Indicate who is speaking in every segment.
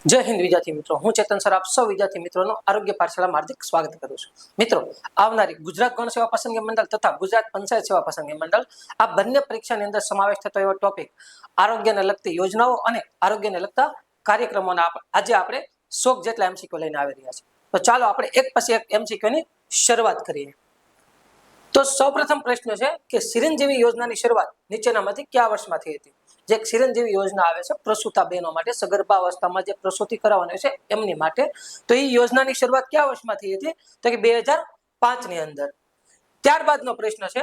Speaker 1: જય હિન્દ વિદ્યાર્થી મિત્રો, હું ચેતન સર આપ સૌ વિદ્યાર્થી મિત્રોનું આરોગ્ય પાઠશાળામાં હાર્દિક સ્વાગત કરું છું. મિત્રો, આવનારી ગુજરાત ગૌણ સેવા પસંદગી મંડળ તથા ગુજરાત પંચાયત સેવા પસંદગી મંડળ આ બંને પરીક્ષાની અંદર સમાવેશ થતો એવો ટોપિક આરોગ્યને લગતી યોજનાઓ અને આરોગ્યને લગતા કાર્યક્રમોના આજે આપણે 100 જેટલા એમસીક્યુ લઈને આવી રહ્યા છે. તો ચાલો આપણે એક પછી એક એમસીક્યુની શરૂઆત કરીએ. તો સૌપ્રથમ પ્રશ્ન છે કે ચિરંજીવી યોજનાની શરૂઆત નીચેનામાંથી કયા વર્ષમાં થઈ હતી? જે ચિરંજીવી યોજના આવે છે પ્રસૂતા બહેનો માટે, સગર્ભા અવસ્થામાં જે પ્રસૂતિ કરાવવાની છે એમની માટે, તો એ યોજનાની શરૂઆત કયા વર્ષમાં થઈ હતી? તો કે 2005 ની અંદર. ત્યારબાદનો પ્રશ્ન છે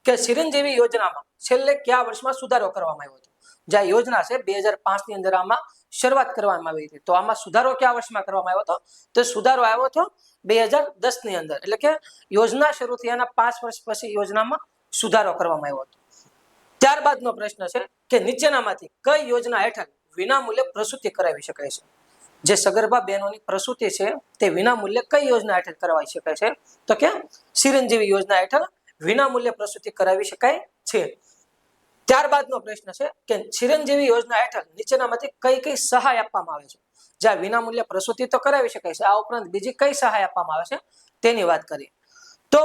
Speaker 1: કે ચિરંજીવી યોજનામાં છેલ્લે કયા વર્ષમાં સુધારો કરવામાં આવ્યો હતો? જે આ યોજના છે 2005 ની અંદર આમાં શરૂઆત કરવામાં આવી હતી, તો આમાં સુધારો કયા વર્ષમાં કરવામાં આવ્યો હતો? તો સુધારો આવ્યો હતો 2010 ની અંદર. એટલે કે યોજના શરૂ થયાના 5 વર્ષ પછી યોજનામાં સુધારો કરવામાં આવ્યો હતો. ત્યારબાદનો પ્રશ્ન છે કે નીચેનામાંથી કઈ યોજના હેઠળ વિનામૂલ્યે પ્રસૂતિ કરાવી શકાય છે? જે સગર્ભા બહેનોની પ્રસૂતિ છે તે વિનામૂલ્યે કઈ યોજના હેઠળ કરાવી શકાય છે? તો કે ચિરંજીવી યોજના હેઠળ વિનામૂલ્યે પ્રસૂતિ કરાવી શકાય છે. ત્યારબાદનો પ્રશ્ન છે કે ચિરંજીવી યોજના હેઠળ નીચેનામાંથી કઈ કઈ સહાય આપવામાં આવે છે? જ્યાં વિનામૂલ્યે પ્રસૂતિ તો કરાવી શકાય છે, આ ઉપરાંત બીજી કઈ સહાય આપવામાં આવે છે તેની વાત કરીએ. તો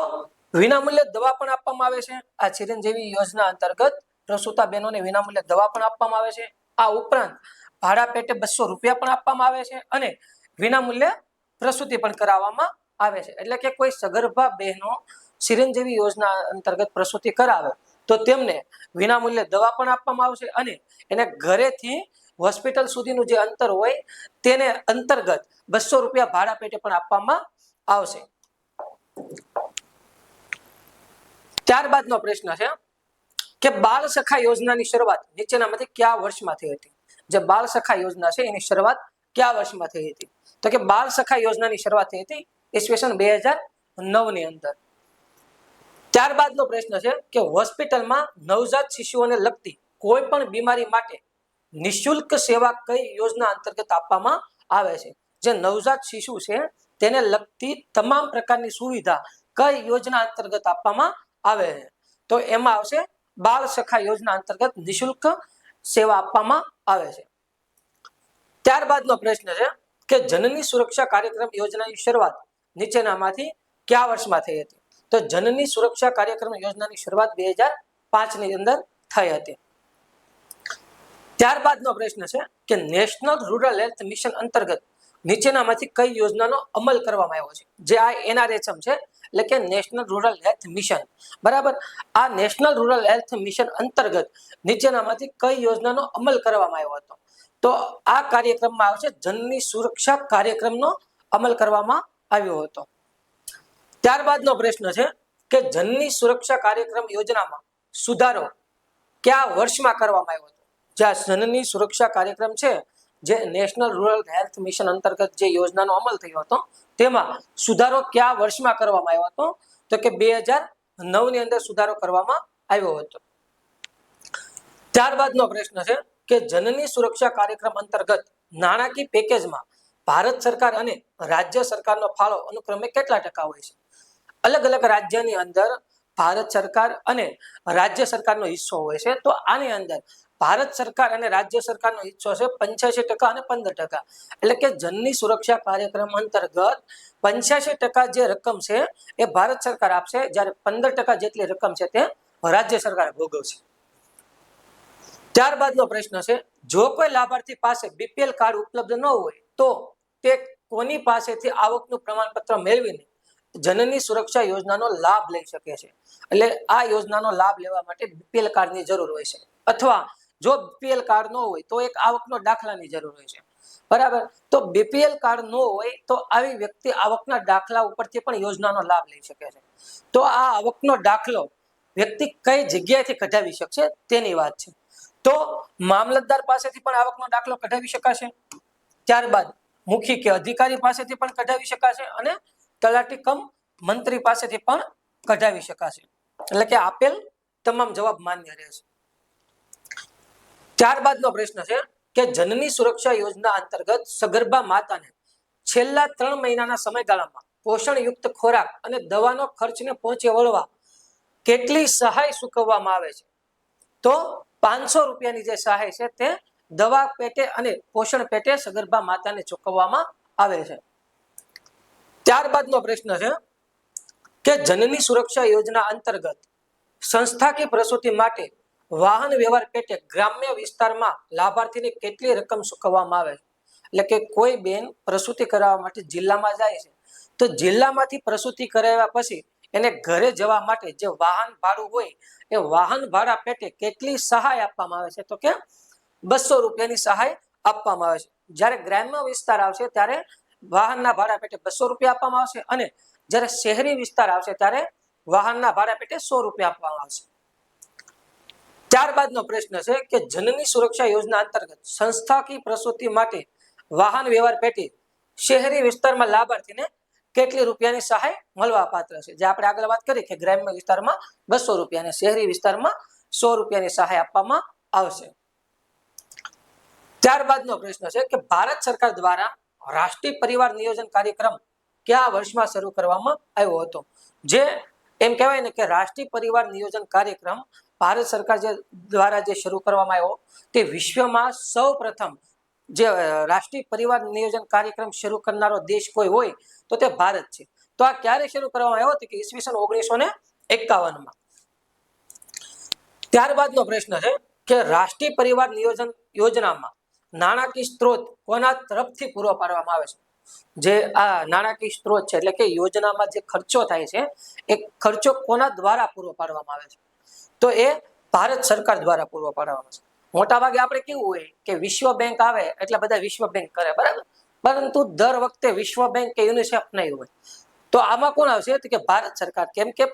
Speaker 1: વિનામૂલ્યે દવા પણ આપવામાં આવે છે. આ ચિરંજીવી યોજના અંતર્ગત પ્રસૂતા બહેનોને વિનામૂલ્યે દવા પણ આપવામાં આવે છે. આ ઉપરાંત ભાડા પેટે 200 રૂપિયા પણ આપવામાં આવે છે અને વિનામૂલ્યે પ્રસૂતિ પણ કરાવવામાં આવે છે. એટલે કે કોઈ સગર્ભા બહેનો ચિરંજીવી યોજના અંતર્ગત પ્રસૂતિ કરાવે તો તેમને વિનામૂલ્યે દવા પણ આપવામાં આવશે અને એને ઘરેથી હોસ્પિટલ સુધીનું જે અંતર હોય તેને અંતર્ગત 200 રૂપિયા ભાડા પેટે પણ આપવામાં આવશે. ત્યારબાદનો પ્રશ્ન છે કે બાળ સખા યોજનાની શરૂઆત નીચેનામાંથી કયા વર્ષમાં થઈ હતી? જે બાળ સખા યોજના છે એની શરૂઆત કયા વર્ષમાં થઈ હતી? તો કે બાળ સખા યોજનાની શરૂઆત થઈ હતી ઈસવીસન 2009 ની અંદર. ત્યારબાદનો પ્રશ્ન છે કે હોસ્પિટલમાં નવજાત શિશુઓને લગતી કોઈ પણ બીમારી માટે નિઃશુલ્ક સેવા કઈ યોજના અંતર્ગત આપવામાં આવે છે? જે નવજાત શિશુ છે તેને લગતી તમામ પ્રકારની સુવિધા કઈ યોજના અંતર્ગત આપવામાં આવે છે? તો એમાં આવશે બાળ સખા યોજના અંતર્ગત નિઃશુલ્ક સેવા આપવામાં આવે છે. ત્યારબાદનો પ્રશ્ન છે કે જનની સુરક્ષા કાર્યક્રમ યોજનાની શરૂઆત નીચેનામાંથી કયા વર્ષમાં થઈ હતી? તો જનની સુરક્ષા કાર્યક્રમ યોજનાની શરૂઆત 2005 ની અંદર થઈ હતી. ત્યારબાદનો પ્રશ્ન છે કે નેશનલ રૂરલ હેલ્થ મિશન અંતર્ગત નીચેનામાંથી કઈ યોજનાનો અમલ કરવામાં આવ્યો છે? જે આ NRHM છે, એટલે કે નેશનલ રૂરલ હેલ્થ મિશન. બરાબર, આ નેશનલ રૂરલ હેલ્થ મિશન અંતર્ગત નીચેનામાંથી કઈ યોજનાનો અમલ કરવામાં આવ્યો હતો? તો આ કાર્યક્રમમાં આવશે જનની સુરક્ષા કાર્યક્રમનો અમલ કરવામાં આવ્યો હતો. ત્યારબાદનો પ્રશ્ન છે કે જનની સુરક્ષા કાર્યક્રમ યોજનામાં સુધારો કયા વર્ષમાં કરવામાં આવ્યો હતો? જ્યાં જનની સુરક્ષા કાર્યક્રમ છે, જે નેશનલ રૂરલ હેલ્થ મિશન અંતર્ગત જે યોજનાનો અમલ થયો હતો તેમાં સુધારો કયા વર્ષમાં કરવામાં આવ્યો હતો? તો કે 2009 ની અંદર સુધારો કરવામાં આવ્યો હતો. ત્યારબાદનો પ્રશ્ન છે કે જનની સુરક્ષા કાર્યક્રમ અંતર્ગત નાણાકીય પેકેજમાં ભારત સરકાર અને રાજ્ય સરકારનો ફાળો અનુક્રમે કેટલા ટકા હોય છે? અલગ અલગ રાજ્યની અંદર ભારત સરકાર અને રાજ્ય સરકારનો હિસ્સો હોય છે. તો આની અંદર ભારત સરકાર અને રાજ્ય સરકારનો હિસ્સો છે 85% અને 15%. એટલે કે જનની સુરક્ષા કાર્યક્રમ અંતર્ગત 85% જે રકમ છે એ ભારત સરકાર આપશે, જ્યારે 15% જેટલી રકમ છે તે રાજ્ય સરકાર ભોગવશે. ત્યારબાદનો પ્રશ્ન છે જો કોઈ લાભાર્થી પાસે BPL કાર્ડ ઉપલબ્ધ ન હોય તો તે કોની પાસેથી આવકનું પ્રમાણપત્ર મેળવીને જનની સુરક્ષા યોજનાનો લાભ લઈ શકે છે? એટલે આ યોજનાનો લાભ લેવા માટે BPL કાર્ડની જરૂર હોય છે, અથવા જો BPL કાર્ડ ન હોય તો એક આવકનો દાખલાની જરૂર હોય છે. બરાબર, તો BPL કાર્ડ ન હોય તો આવી વ્યક્તિ આવકના દાખલા ઉપરથી પણ યોજનાનો લાભ લઈ શકે છે. તો આ આવકનો દાખલો વ્યક્તિ કઈ જગ્યાએથી કઢાવી શકશે તેની વાત છે. તો મામલતદાર પાસેથી પણ આવકનો દાખલો કઢાવી શકાશે. ત્યારબાદ મુખી કે અધિકારી પાસેથી પણ કઢાવી શકાશે અને તલાટી કમ મંત્રી પાસેથી પણ કઢાવી શકાશે. એટલે કે આપેલ તમામ જવાબ માન્ય રહેશે. ત્યારબાદનો પ્રશ્ન છે કે જનની સુરક્ષા યોજના અંતર્ગત સગર્ભા માતાને છેલ્લા 3 મહિનાના સમયગાળામાં પોષણયુક્ત ખોરાક અને દવાનો ખર્ચને પહોંચી વળવા કેટલી સહાય ચૂકવવામાં આવે છે? તો 500 રૂપિયાની જે સહાય છે તે દવા પેટે અને પોષણ પેટે સગર્ભા માતાને ચૂકવવામાં આવે છે. ત્યારબાદનો પ્રશ્ન છે કે જનની સુરક્ષા યોજના અંતર્ગત સંસ્થાકીય પ્રસૂતિ માટે વાહન વ્યવહાર પેટે ગ્રામ્ય વિસ્તારમાં લાભાર્થીને કેટલી રકમ ચૂકવવામાં આવે છે? એટલે કે કોઈ બેન પ્રસૂતિ કરાવવા માટે જિલ્લામાં જાય છે, તો જિલ્લામાંથી પ્રસૂતિ કરાવ્યા પછી એને ઘરે જવા માટે જે વાહન ભાડું હોય એ વાહન ભાડા પેટે કેટલી સહાય આપવામાં આવે છે? તો કે 200 રૂપિયાની સહાય આપવામાં આવે છે. જ્યારે ગ્રામ્ય વિસ્તાર આવશે ત્યારે વાહનના ભાડા પેટે 200 રૂપિયા આપવામાં આવશે અને જ્યારે શહેરી વિસ્તાર આવશે ત્યારે વાહનના ભાડા પેટે 100 રૂપિયા આપવામાં આવશે. ત્યારબાદનો પ્રશ્ન છે કે જનની સુરક્ષા યોજના અંતર્ગત સંસ્થાકીય પ્રસૂતિ માટે વાહન વ્યવહાર પેટે શહેરી વિસ્તારમાં લાભાર્થીને કેટલી રૂપિયાની સહાય મળવા પાત્ર છે? જે આપણે આગળ વાત કરી કે ગ્રામ્ય વિસ્તારમાં 200 રૂપિયા અને શહેરી વિસ્તારમાં 100 રૂપિયાની સહાય આપવામાં આવશે. ત્યારબાદનો પ્રશ્ન છે કે ભારત સરકાર દ્વારા રાષ્ટ્રીય પરિવાર નિયોજન કાર્યક્રમ કયા વર્ષમાં શરૂ કરવામાં આવ્યો હતો? જે એમ કહેવાય ને કે રાષ્ટ્રીય પરિવાર નિયોજન કાર્યક્રમ ભારત સરકાર દ્વારા જે શરૂ કરવામાં આવ્યો તે વિશ્વમાં સૌપ્રથમ જે રાષ્ટ્રીય પરિવાર નિયોજન કાર્યક્રમ શરૂ કરનારો દેશ કોઈ હોય તો તે ભારત છે. તો આ ક્યારે શરૂ કરવામાં આવ્યો હતો? કે ઈસવીસન 1951માં. ત્યારબાદનો પ્રશ્ન છે કે રાષ્ટ્રીય પરિવાર નિયોજન યોજનામાં નાણાકીય સ્ત્રોત કોના તરફથી પૂરો પાડવામાં આવે છે? જે આ નાણાકીય સ્ત્રોત છે એટલે કે યોજનામાં જે ખર્ચો થાય છે એ ખર્ચો કોના દ્વારા પૂરો પાડવામાં આવે છે? તો એ ભારત સરકાર દ્વારા પૂરો પાડવામાં આવે છે. મોટા ભાગે આપણે કેવું હોય કે વિશ્વ બેંક આવે એટલે બધા વિશ્વ બેંક કરે, બરાબર, પરંતુ દર વખતે વિશ્વ બેંક કે યુનિસેફ નહીં હોય. તો આમાં કોણ આવશે? તો કે ભારત સરકાર. કેમ કે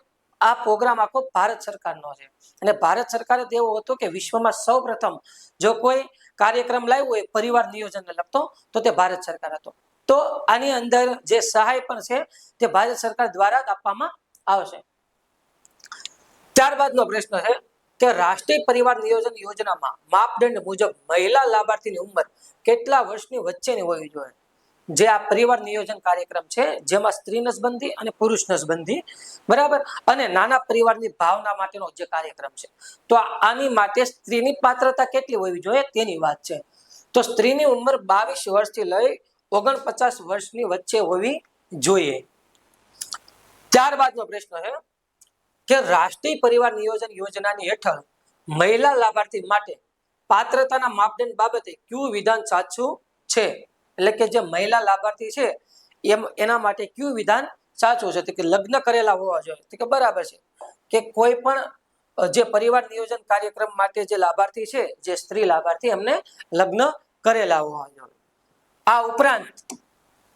Speaker 1: આ પ્રોગ્રામ આખો ભારત સરકારનો છે અને ભારત સરકારે તો એવું હતું કે વિશ્વમાં સૌપ્રથમ જો કોઈ કાર્યક્રમ લાવ્યો હોય પરિવાર નિયોજનને લગતો તો તે ભારત સરકાર હતો. તો આની અંદર જે સહાય પણ છે તે ભારત સરકાર દ્વારા જ આપવામાં આવશે. ત્યારબાદનો પ્રશ્ન છે કે રાષ્ટ્રીય પરિવાર નિયોજન યોજનામાં માપદંડ મુજબ મહિલા લાભાર્થીની ઉંમર કેટલા વર્ષની વચ્ચેની હોવી જોઈએ? જે આ પરિવાર નિયોજન કાર્યક્રમ છે જેમાં સ્ત્રી નસબંધી અને પુરુષ નસબંધી, બરાબર, અને નાના પરિવારની ભાવના માટેનો જે કાર્યક્રમ છે, તો આની માટે સ્ત્રીની પાત્રતા કેટલી હોવી જોઈએ તેની વાત છે. તો સ્ત્રીની ઉંમર 22 વર્ષથી લઈ 49 વર્ષની વચ્ચે હોવી જોઈએ. ત્યારબાદનો પ્રશ્ન છે કે રાષ્ટ્રીય પરિવાર નિયોજન યોજનાની હેઠળ મહિલા લાભાર્થી માટે પાત્રતાના માપદંડ બાબતે કયું વિધાન સાચું છે? એટલે કે જે મહિલા લાભાર્થી છે એના માટે કયું વિધાન સાચું છે? તો કે લગ્ન કરેલા હોવા જોઈએ. તો કે બરાબર છે કે કોઈ પણ જે પરિવાર નિયોજન કાર્યક્રમ માટે જે લાભાર્થી છે, જે સ્ત્રી લાભાર્થી, એમને લગ્ન કરેલા હોવા જોઈએ. આ ઉપરાંત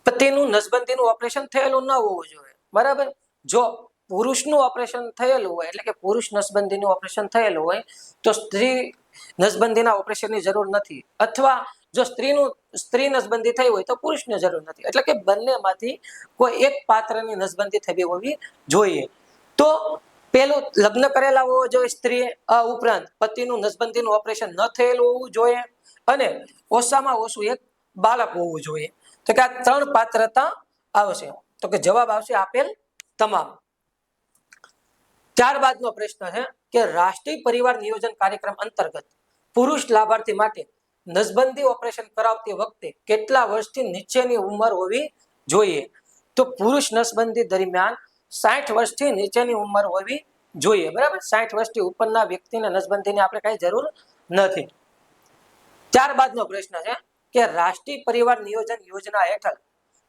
Speaker 1: પતિનું નસબંધીનું ઓપરેશન થયેલું ન હોવું જોઈએ, બરાબર. જો પુરુષનું ઓપરેશન થયેલું હોય એટલે કે પુરુષ નસબંધીનું ઓપરેશન થયેલું હોય તો સ્ત્રી નસબંધીના ઓપરેશનની જરૂર નથી, અથવા જો સ્ત્રી નસબંધી થઈ હોય તો પુરુષની જરૂર નથી. એટલે કે બંનેમાંથી કોઈ એક પાત્રની નસબંધી થવી હોવી જોઈએ. તો પેલું લગ્ન કરેલા હોવો જોઈએ સ્ત્રી, આ ઉપરાંત પતિનું નસબંધીનું ઓપરેશન ન થયેલું હોવું જોઈએ અને ઓછામાં ઓછું એક બાળક હોવું જોઈએ. તો કે આ 3 પાત્રતા આવશે. તો કે જવાબ આવશે આપેલ તમામ. ત્યારબાદનો પ્રશ્ન છે કે રાષ્ટ્રીય પરિવાર નિયોજન કાર્યક્રમ અંતર્ગત પુરુષ લાભાર્થી માટે નસબંધી ઓપરેશન કરાવતી વખતે કેટલા વર્ષથી નીચેની ઉંમર હોવી જોઈએ? તો પુરુષ નસબંધી દરમિયાન 60 વર્ષથી નીચેની ઉંમર હોવી જોઈએ, બરાબર. 60 વર્ષથી ઉપરના વ્યક્તિને નસબંધીની આપણે કઈ જરૂર નથી. ત્યારબાદનો પ્રશ્ન છે કે રાષ્ટ્રીય પરિવાર નિયોજન યોજના હેઠળ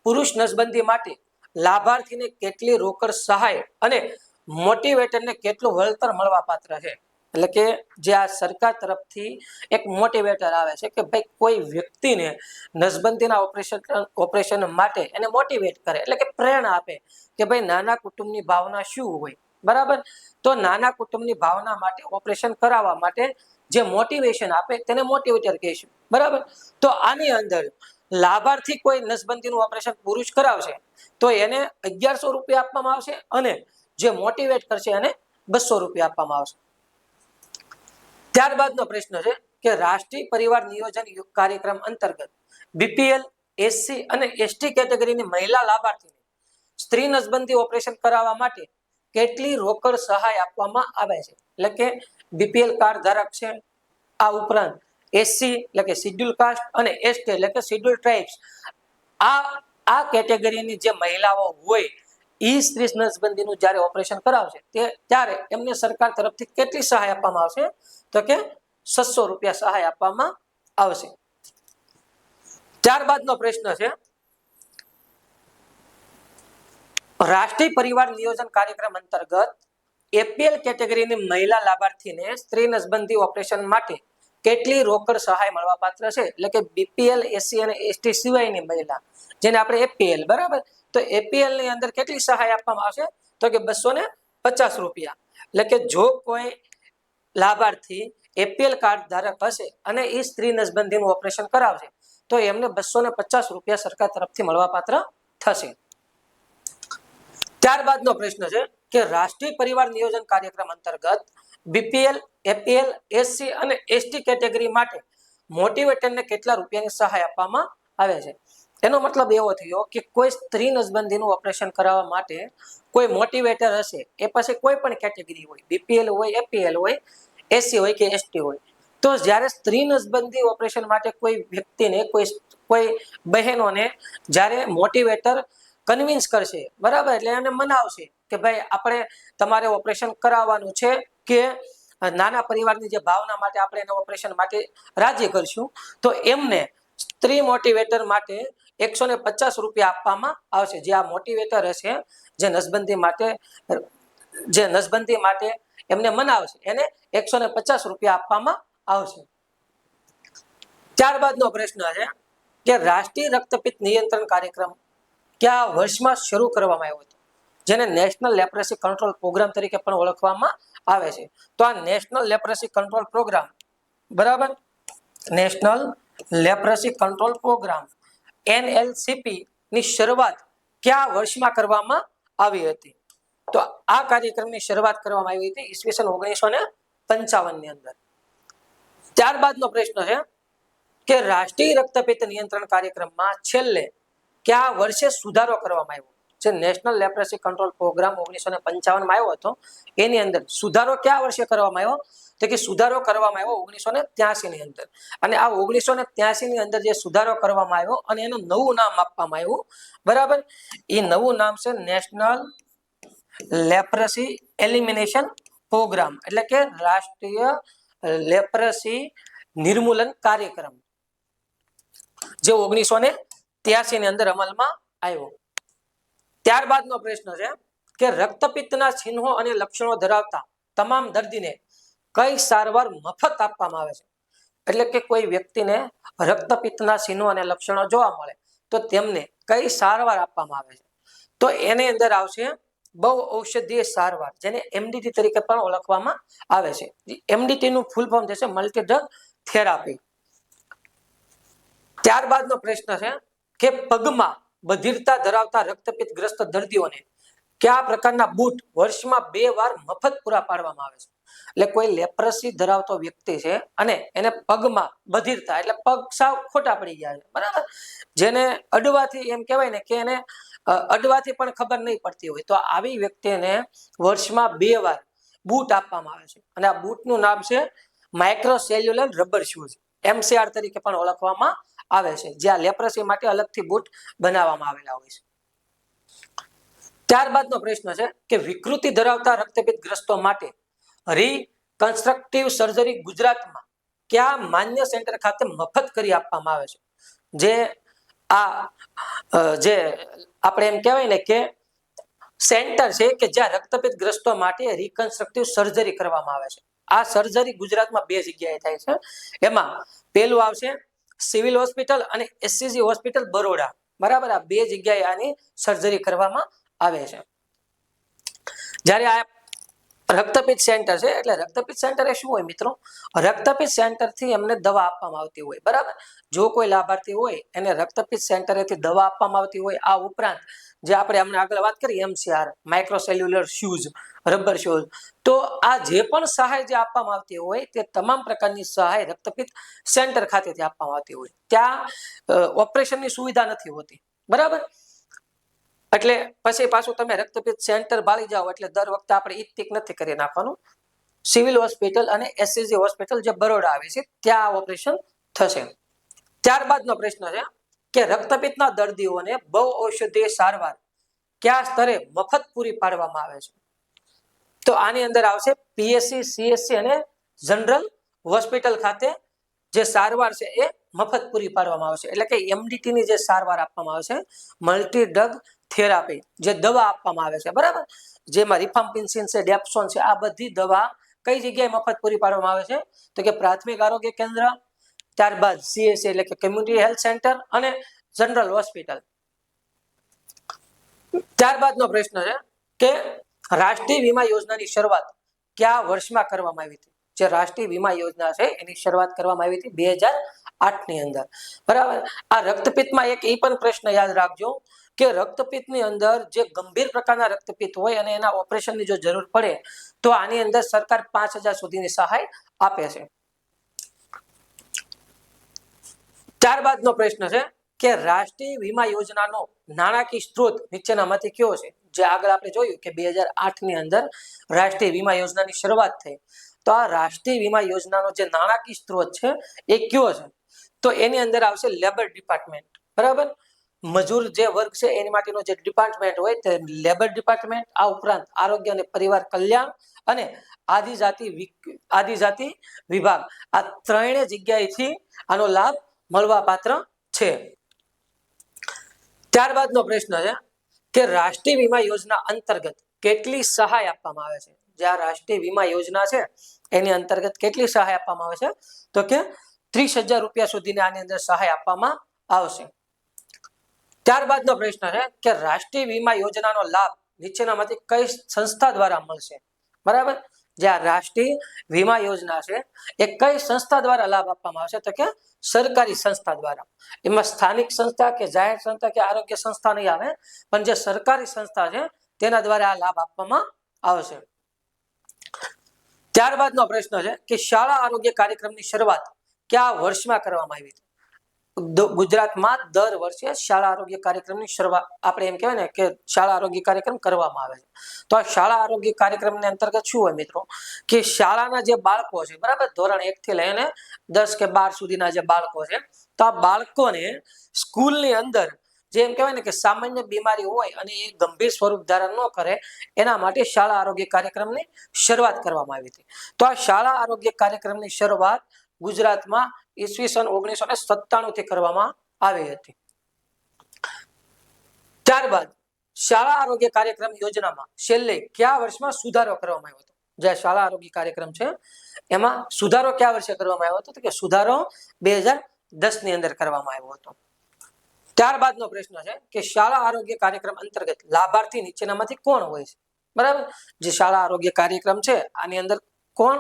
Speaker 1: પુરુષ નસબંધી માટે લાભાર્થીને કેટલી રોકડ સહાય અને મોટિવેટરને કેટલું વળતર મળવા પાત્ર છે? એટલે કે જે આ સરકાર તરફથી એક મોટિવેટર આવે છે કે ભાઈ કોઈ વ્યક્તિને નસબંધીના ઓપરેશન માટે એને મોટિવેટ કરે, એટલે કે પ્રેરણા આપે કે ભાઈ નાના કુટુંબની ભાવના શું હોય, બરાબર. તો નાના કુટુંબની ભાવના માટે ઓપરેશન કરાવવા માટે જે મોટિવેશન આપે તેને મોટિવેટર કહેશું, બરાબર. તો આની અંદર લાભાર્થી કોઈ નસબંધીનું ઓપરેશન પુરુષ કરાવશે તો એને 1100 રૂપિયા આપવામાં આવશે અને જે મોટિવેટ કરશે એને 200 રૂપિયા આપવામાં આવશે. ત્યારબાદનો પ્રશ્ન છે કે રાષ્ટ્રીય પરિવાર નિયોજન કાર્યક્રમ અંતર્ગત બીપીએલ, એસસી અને એસટી કેટેગરીની મહિલા લાભાર્થીને સ્ત્રી નસબંધી ઓપરેશન કરાવવા માટે કેટલી રોકડ સહાય આપવામાં આવે છે? એટલે કે બીપીએલ કાર્ડ ધારક છે, આ ઉપરાંત એસસી એટલે કે શિડ્યુલ કાસ્ટ અને એસટી એટલે કે શિડ્યુલ ટ્રાઇબ્સ આ કેટેગરીની જે મહિલાઓ હોય ઈ સ્ત્રી નસબંધીનું જ્યારે ઓપરેશન કરાવશે ત્યારે એમને સરકાર તરફથી કેટલી સહાય આપવામાં આવશે તો કે 600 રૂપિયા સહાય આપવામાં આવશે. ત્યારબાદનો પ્રશ્ન છે રાષ્ટ્રીય પરિવાર નિયોજન કાર્યક્રમ અંતર્ગત એપીએલ કેટેગરીની મહિલા લાભાર્થીને સ્ત્રી નસબંધી ઓપરેશન માટે કેટલી રોકડ સહાય મળવાપાત્ર છે એટલે કે બીપીએલ એસસી અને એસટી સિવાયની મહિલા જેને આપણે એપીએલ બરાબર તો એપીએલ ની અંદર કેટલી સહાય આપવામાં આવશે તો કે 250 રૂપિયા એટલે કે જો કોઈ લાભાર્થી એપીએલ કાર્ડ ધારક હશે અને એ સ્ત્રી નસબંધીનું ઓપરેશન કરાવશે તો એમને 250 રૂપિયા સરકાર તરફથી મળવાપાત્ર થશે. ત્યારબાદનો પ્રશ્ન છે કે રાષ્ટ્રીય પરિવાર નિયોજન કાર્યક્રમ અંતર્ગત બીપીએલ એપીએલ એસસી અને એસટી કેટેગરી માટે મોટિવેટરને કેટલા રૂપિયાની સહાય આપવામાં આવે છે. એનો મતલબ એવો થયો કે કોઈ સ્ત્રી નસબંધીનું ઓપરેશન કરાવવા માટે કોઈ મોટિવેટર હશે એ પાસે કોઈ પણ કેટેગરી હોય બીપીએલ હોય એપીએલ હોય એસસી હોય કે એસટી હોય તો જ્યારે સ્ત્રી નસબંધી ઓપરેશન માટે કોઈ વ્યક્તિને કોઈ બહેનોને જ્યારે મોટિવેટર કન્વિન્સ કરશે બરાબર એટલે એને મનાવશે કે ભાઈ આપણે તમારે ઓપરેશન કરાવવાનું છે કે નાના પરિવારની જે ભાવના માટે આપણે એને ઓપરેશન માટે રાજી કરશું તો એમને સ્ત્રી મોટિવેટર માટે 150 રૂપિયા આપવામાં આવશે. જે આ મોટિવેટર હશે જે નસબંધી માટે એમને મનાવશે એને 150 રૂપિયા આપવામાં આવશે. ત્યારબાદનો પ્રશ્ન છે કે રાષ્ટ્રીય રક્તપિત્ત નિયંત્રણ કાર્યક્રમ કયા વર્ષમાં શરૂ કરવામાં આવ્યો હતો જેને નેશનલ લેપ્રસી કંટ્રોલ પ્રોગ્રામ તરીકે પણ ઓળખવામાં આવે છે. તો આ નેશનલ લેપ્રસી કંટ્રોલ પ્રોગ્રામ બરાબર national leprosy control programme NLCP ની શરૂઆત કયા વર્ષમાં કરવામાં આવી હતી તો આ કાર્યક્રમની શરૂઆત કરવામાં આવી હતી ઈસવીસન 1955 ની અંદર. ત્યારબાદનો પ્રશ્ન છે કે રાષ્ટ્રીય રક્તપિત્ત નિયંત્રણ કાર્યક્રમમાં છેલ્લે કયા વર્ષે સુધારો કરવામાં આવ્યો જે નેશનલ લેપ્રસી કંટ્રોલ પ્રોગ્રામ 1955 માં આવ્યો હતો એની અંદર સુધારો કયા વર્ષે કરવામાં આવ્યો તો કે સુધારો કરવામાં આવ્યો 1983 ની અંદર અને આ 1983 ની અંદર જે સુધારો કરવામાં આવ્યો અને એનું નવું નામ આપવામાં આવ્યું બરાબર એ નવું નામ છે નેશનલ લેપ્રસી એલિમિનેશન પ્રોગ્રામ એટલે કે રાષ્ટ્રીય લેપ્રસી નિર્મૂલન કાર્યક્રમ જે 1983 ની અંદર અમલમાં આવ્યો. ત્યારબાદનો પ્રશ્ન છે કે રક્તપિત્તના ચિહ્નો અને લક્ષણો ધરાવતા તમામ દર્દીને કઈ સારવાર મફત આપવામાં આવે છે એટલે કે કોઈ વ્યક્તિને રક્તપિત્તના ચિહ્નો અને લક્ષણો જોવા મળે તો તેમને કઈ સારવાર આપવામાં આવે છે તો એની અંદર આવશે બહુ ઔષધીય સારવાર જેને MDT તરીકે પણ ઓળખવામાં આવે છે. MDT નું ફૂલ ફોર્મ થશે મલ્ટી ડ્રગ થેરાપી. ત્યારબાદનો પ્રશ્ન છે કે પગમાં બધિરતા ધરાવતા રક્તપિત્તગ્રસ્ત દર્દીઓને કયા પ્રકારના બૂટ વર્ષમાં 2 વાર મફત પૂરા પાડવામાં આવે છે એટલે કોઈ લેપ્રસી ધરાવતો વ્યક્તિ છે અને એને પગમાં બધિરતા એટલે પગ સાવ ખોટા પડી ગયા છે બરાબર જેને અડવાથી એમ કહેવાય ને કે એને અડવાથી પણ ખબર નહીં પડતી હોય તો આવી વ્યક્તિને વર્ષમાં 2 વાર બૂટ આપવામાં આવે છે અને આ બૂટનું નામ છે માઇક્રોસેલ્યુલર રબર શૂઝ MCR તરીકે પણ ઓળખવામાં આવે છે જ્યાં લેપ્રસી માટે અલગથી બૂટ બનાવવામાં આવેલા હોય છે. ત્યારબાદનો પ્રશ્ન છે કે વિકૃતિ ધરાવતા રક્તપિત્તગ્રસ્તો માટે રીકન્સ્ટ્રક્ટિવ સર્જરી ગુજરાતમાં કયા માન્ય સેન્ટર ખાતે મફત કરી આપવામાં આવે છે જે આપણે એમ કહેવાય ને કે સેન્ટર છે કે જ્યાં રક્તપિત્તગ્રસ્તો માટે રીકન્સ્ટ્રક્ટિવ સર્જરી કરવામાં આવે છે. આ સર્જરી ગુજરાતમાં 2 જગ્યાએ થાય છે. એમાં પહેલું આવશે સિવિલ હોસ્પિટલ અને SCG હોસ્પિટલ બરોડા બરાબર આ 2 જગ્યાએ આની સર્જરી કરવામાં આવે છે. જ્યારે આ રક્તપિત્ત સેન્ટર છે એટલે રક્તપિત્ત સેન્ટર એ શું હોય મિત્રો રક્તપિત્ત સેન્ટર થી એમને દવા આપવામાં આવતી હોય બરાબર જો કોઈ લાભાર્થી હોય એને રક્તપિત્ત સેન્ટરેથી દવા આપવામાં આવતી હોય આ ઉપરાંત જે આપણે હમણાં આગળ વાત કરી MCR માઇક્રોસેલ્યુલર શૂઝ રબર શૂઝ તો આ જે પણ સહાય જે આપવામાં આવતી હોય તે તમામ પ્રકારની સહાય રક્તપિત્ત સેન્ટર ખાતેથી આપવામાં આવતી હોય ત્યાં ઓપરેશનની સુવિધા નથી હોતી બરાબર એટલે પછી પાછું તમે રક્તપિત્ત સેન્ટર ભાળી જાઓ એટલે દર વખતે આપણે ઈ ટીક નથી કરી નાખવાનું સિવિલ હોસ્પિટલ અને એસસીજી હોસ્પિટલ જે બરોડા આવે છે ત્યાં આ ઓપરેશન થશે. ત્યારબાદનો પ્રશ્ન છે કે રક્તપિત્તના દર્દીઓને બહુ ઔષધીય સારવાર કયા સ્તરે મફત પૂરી પાડવામાં આવે છે? તો આની અંદર આવશે પીએસસી, સીએસસી અને જનરલ હોસ્પિટલ ખાતે જે સારવાર છે એ મફત પૂરી પાડવામાં આવશે. એટલે કે એમડીટી ની જે સારવાર આપવામાં આવે છે, મલ્ટી ડ્રગ થેરાપી, જે દવા આપવામાં આવે છે, બરાબર, જેમાં રિફામ્પિસિન છે, ડેપ્સોન છે, આ બધી દવા કઈ જગ્યાએ મફત પૂરી પાડવામાં આવે છે? તો કે પ્રાથમિક આરોગ્ય કેન્દ્ર, ત્યારબાદ સીએસસી એટલે કે કમ્યુનિટી હેલ્થ સેન્ટર અને જનરલ હોસ્પિટલ. ત્યારબાદનો પ્રશ્ન છે કે રાષ્ટ્રીય વીમા યોજનાની શરૂઆત કયા વર્ષમાં કરવામાં આવી હતી? જે રાષ્ટ્રીય વીમા યોજના છે એની શરૂઆત કરવામાં આવી હતી 2008 ની અંદર, બરાબર. આ રક્તપિત્તમાં એક એ પણ પ્રશ્ન યાદ રાખજો કે રક્તપિત્તની અંદર જે ગંભીર પ્રકારના રક્તપિત્ત હોય અને એના ઓપરેશનની જો જરૂર પડે તો આની અંદર સરકાર 5,000 સુધીની સહાય આપે છે. ત્યારબાદનો પ્રશ્ન છે કે રાષ્ટ્રીય વીમા યોજનાનો નાણાકીય સ્ત્રોત નીચેનામાંથી કયો છે? જે આગળ આપણે જોયું કે 2008 ની અંદર રાષ્ટ્રીય વીમા યોજનાની શરૂઆત થઈ, તો આ રાષ્ટ્રીય વીમા યોજનાનો જે નાણાકીય સ્ત્રોત છે એ કયો છે? તો એની અંદર આવશે લેબર ડિપાર્ટમેન્ટ, બરાબર. મજૂર જે વર્ગ છે એની માટેનો જે ડિપાર્ટમેન્ટ હોય તે લેબર ડિપાર્ટમેન્ટ, આ ઉપરાંત આરોગ્ય અને પરિવાર કલ્યાણ અને આદિજાતિ વિભાગ, આ ત્રણેય જગ્યાએથી આનો લાભ મળવા પાત્ર છે. ત્યારબાદનો પ્રશ્ન છે કે રાષ્ટ્રીય વીમા યોજના અંતર્ગત કેટલી સહાય આપવામાં આવે છે? જે આ રાષ્ટ્રીય વીમા યોજના છે એની અંતર્ગત કેટલી સહાય આપવામાં આવે છે? તો કે 30,000 રૂપિયા સુધીની આની અંદર સહાય આપવામાં આવશે. ત્યારબાદનો પ્રશ્ન છે કે રાષ્ટ્રીય વીમા યોજનાનો લાભ નીચેનામાંથી કઈ સંસ્થા દ્વારા મળશે? બરાબર. જે આ રાષ્ટ્રીય વીમા યોજના છે એ કઈ સંસ્થા દ્વારા લાભ આપવામાં આવશે? તો કે સરકારી સંસ્થા દ્વારા. એમાં સ્થાનિક સંસ્થા કે જાહેર સંસ્થા કે આરોગ્ય સંસ્થા નહીં આવે, પણ જે સરકારી સંસ્થા છે તેના દ્વારા આ લાભ આપવામાં આવશે. ત્યારબાદનો પ્રશ્ન છે કે શાળા આરોગ્ય કાર્યક્રમની શરૂઆત કયા વર્ષમાં કરવામાં આવી હતી? ગુજરાતમાં દર વર્ષે શાળા આરોગ્ય કાર્યક્રમની શરૂઆત, આપણે એમ કહેવાય ને કે શાળા આરોગ્ય કાર્યક્રમ કરવામાં આવે છે. તો આ શાળા આરોગ્ય કાર્યક્રમની અંતર્ગત શું હોય મિત્રો? કે શાળાના જે બાળકો છે, બરાબર, ધોરણ 1 થી લઈને 10 કે 12 સુધીના જે બાળકો છે, તો આ બાળકોને સ્કૂલની અંદર જે એમ કહેવાય ને કે સામાન્ય બીમારી હોય અને એ ગંભીર સ્વરૂપ ધારણ ન કરે એના માટે શાળા આરોગ્ય કાર્યક્રમની શરૂઆત કરવામાં આવી હતી. તો આ શાળા આરોગ્ય કાર્યક્રમની શરૂઆત ગુજરાતમાં ઈસવીસન 1997 થી કરવામાં આવી હતી. ત્યારબાદ શાળા આરોગ્ય કાર્યક્રમ યોજનામાં છેલ્લે કયા વર્ષમાં સુધારો કરવામાં આવ્યો હતો? જે શાળા આરોગ્ય કાર્યક્રમ છે એમાં સુધારો કયા વર્ષે કરવામાં આવ્યો હતો? તો કે સુધારો 2010 ની અંદર કરવામાં આવ્યો હતો. ત્યારબાદનો પ્રશ્ન છે કે શાળા આરોગ્ય કાર્યક્રમ અંતર્ગત લાભાર્થી નીચેનામાંથી કોણ હોય છે? બરાબર. જે શાળા આરોગ્ય કાર્યક્રમ છે આની અંદર કોણ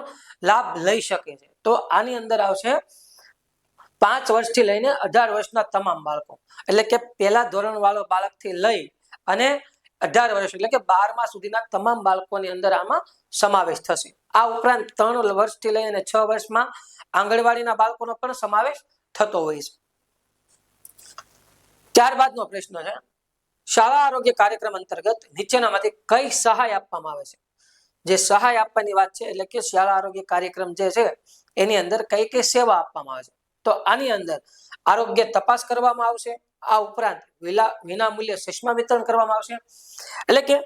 Speaker 1: લાભ લઈ શકે છે? તો આની અંદર આવશે 5 વર્ષથી લઈને 18 વર્ષના તમામ બાળકો, એટલે કે પહેલા ધોરણ વાળો બાળકથી લઈ અને 18 વર્ષ એટલે કે 12મા સુધીના તમામ બાળકોની અંદર આમાં સમાવેશ થશે. આ ઉપરાંત 3 વર્ષથી લઈને 6 વર્ષમાં આંગણવાડીના બાળકોનો પણ સમાવેશ થતો હોય છે. ત્યારબાદનો પ્રશ્ન છે શાળા આરોગ્ય કાર્યક્રમ અંતર્ગત નીચેનામાંથી કઈ સહાય આપવામાં આવે છે? જે સહાય આપવાની વાત છે એટલે કે શાળા આરોગ્ય કાર્યક્રમ જે છે એની અંદર કઈ કઈ સેવા આપવામાં આવે છે? તો આની અંદર આરોગ્ય તપાસ કરવામાં આવશે. આ ઉપરાંત વિનામૂલ્ય ચશ્મા વિતરણ કરવામાં આવશે. એટલે કે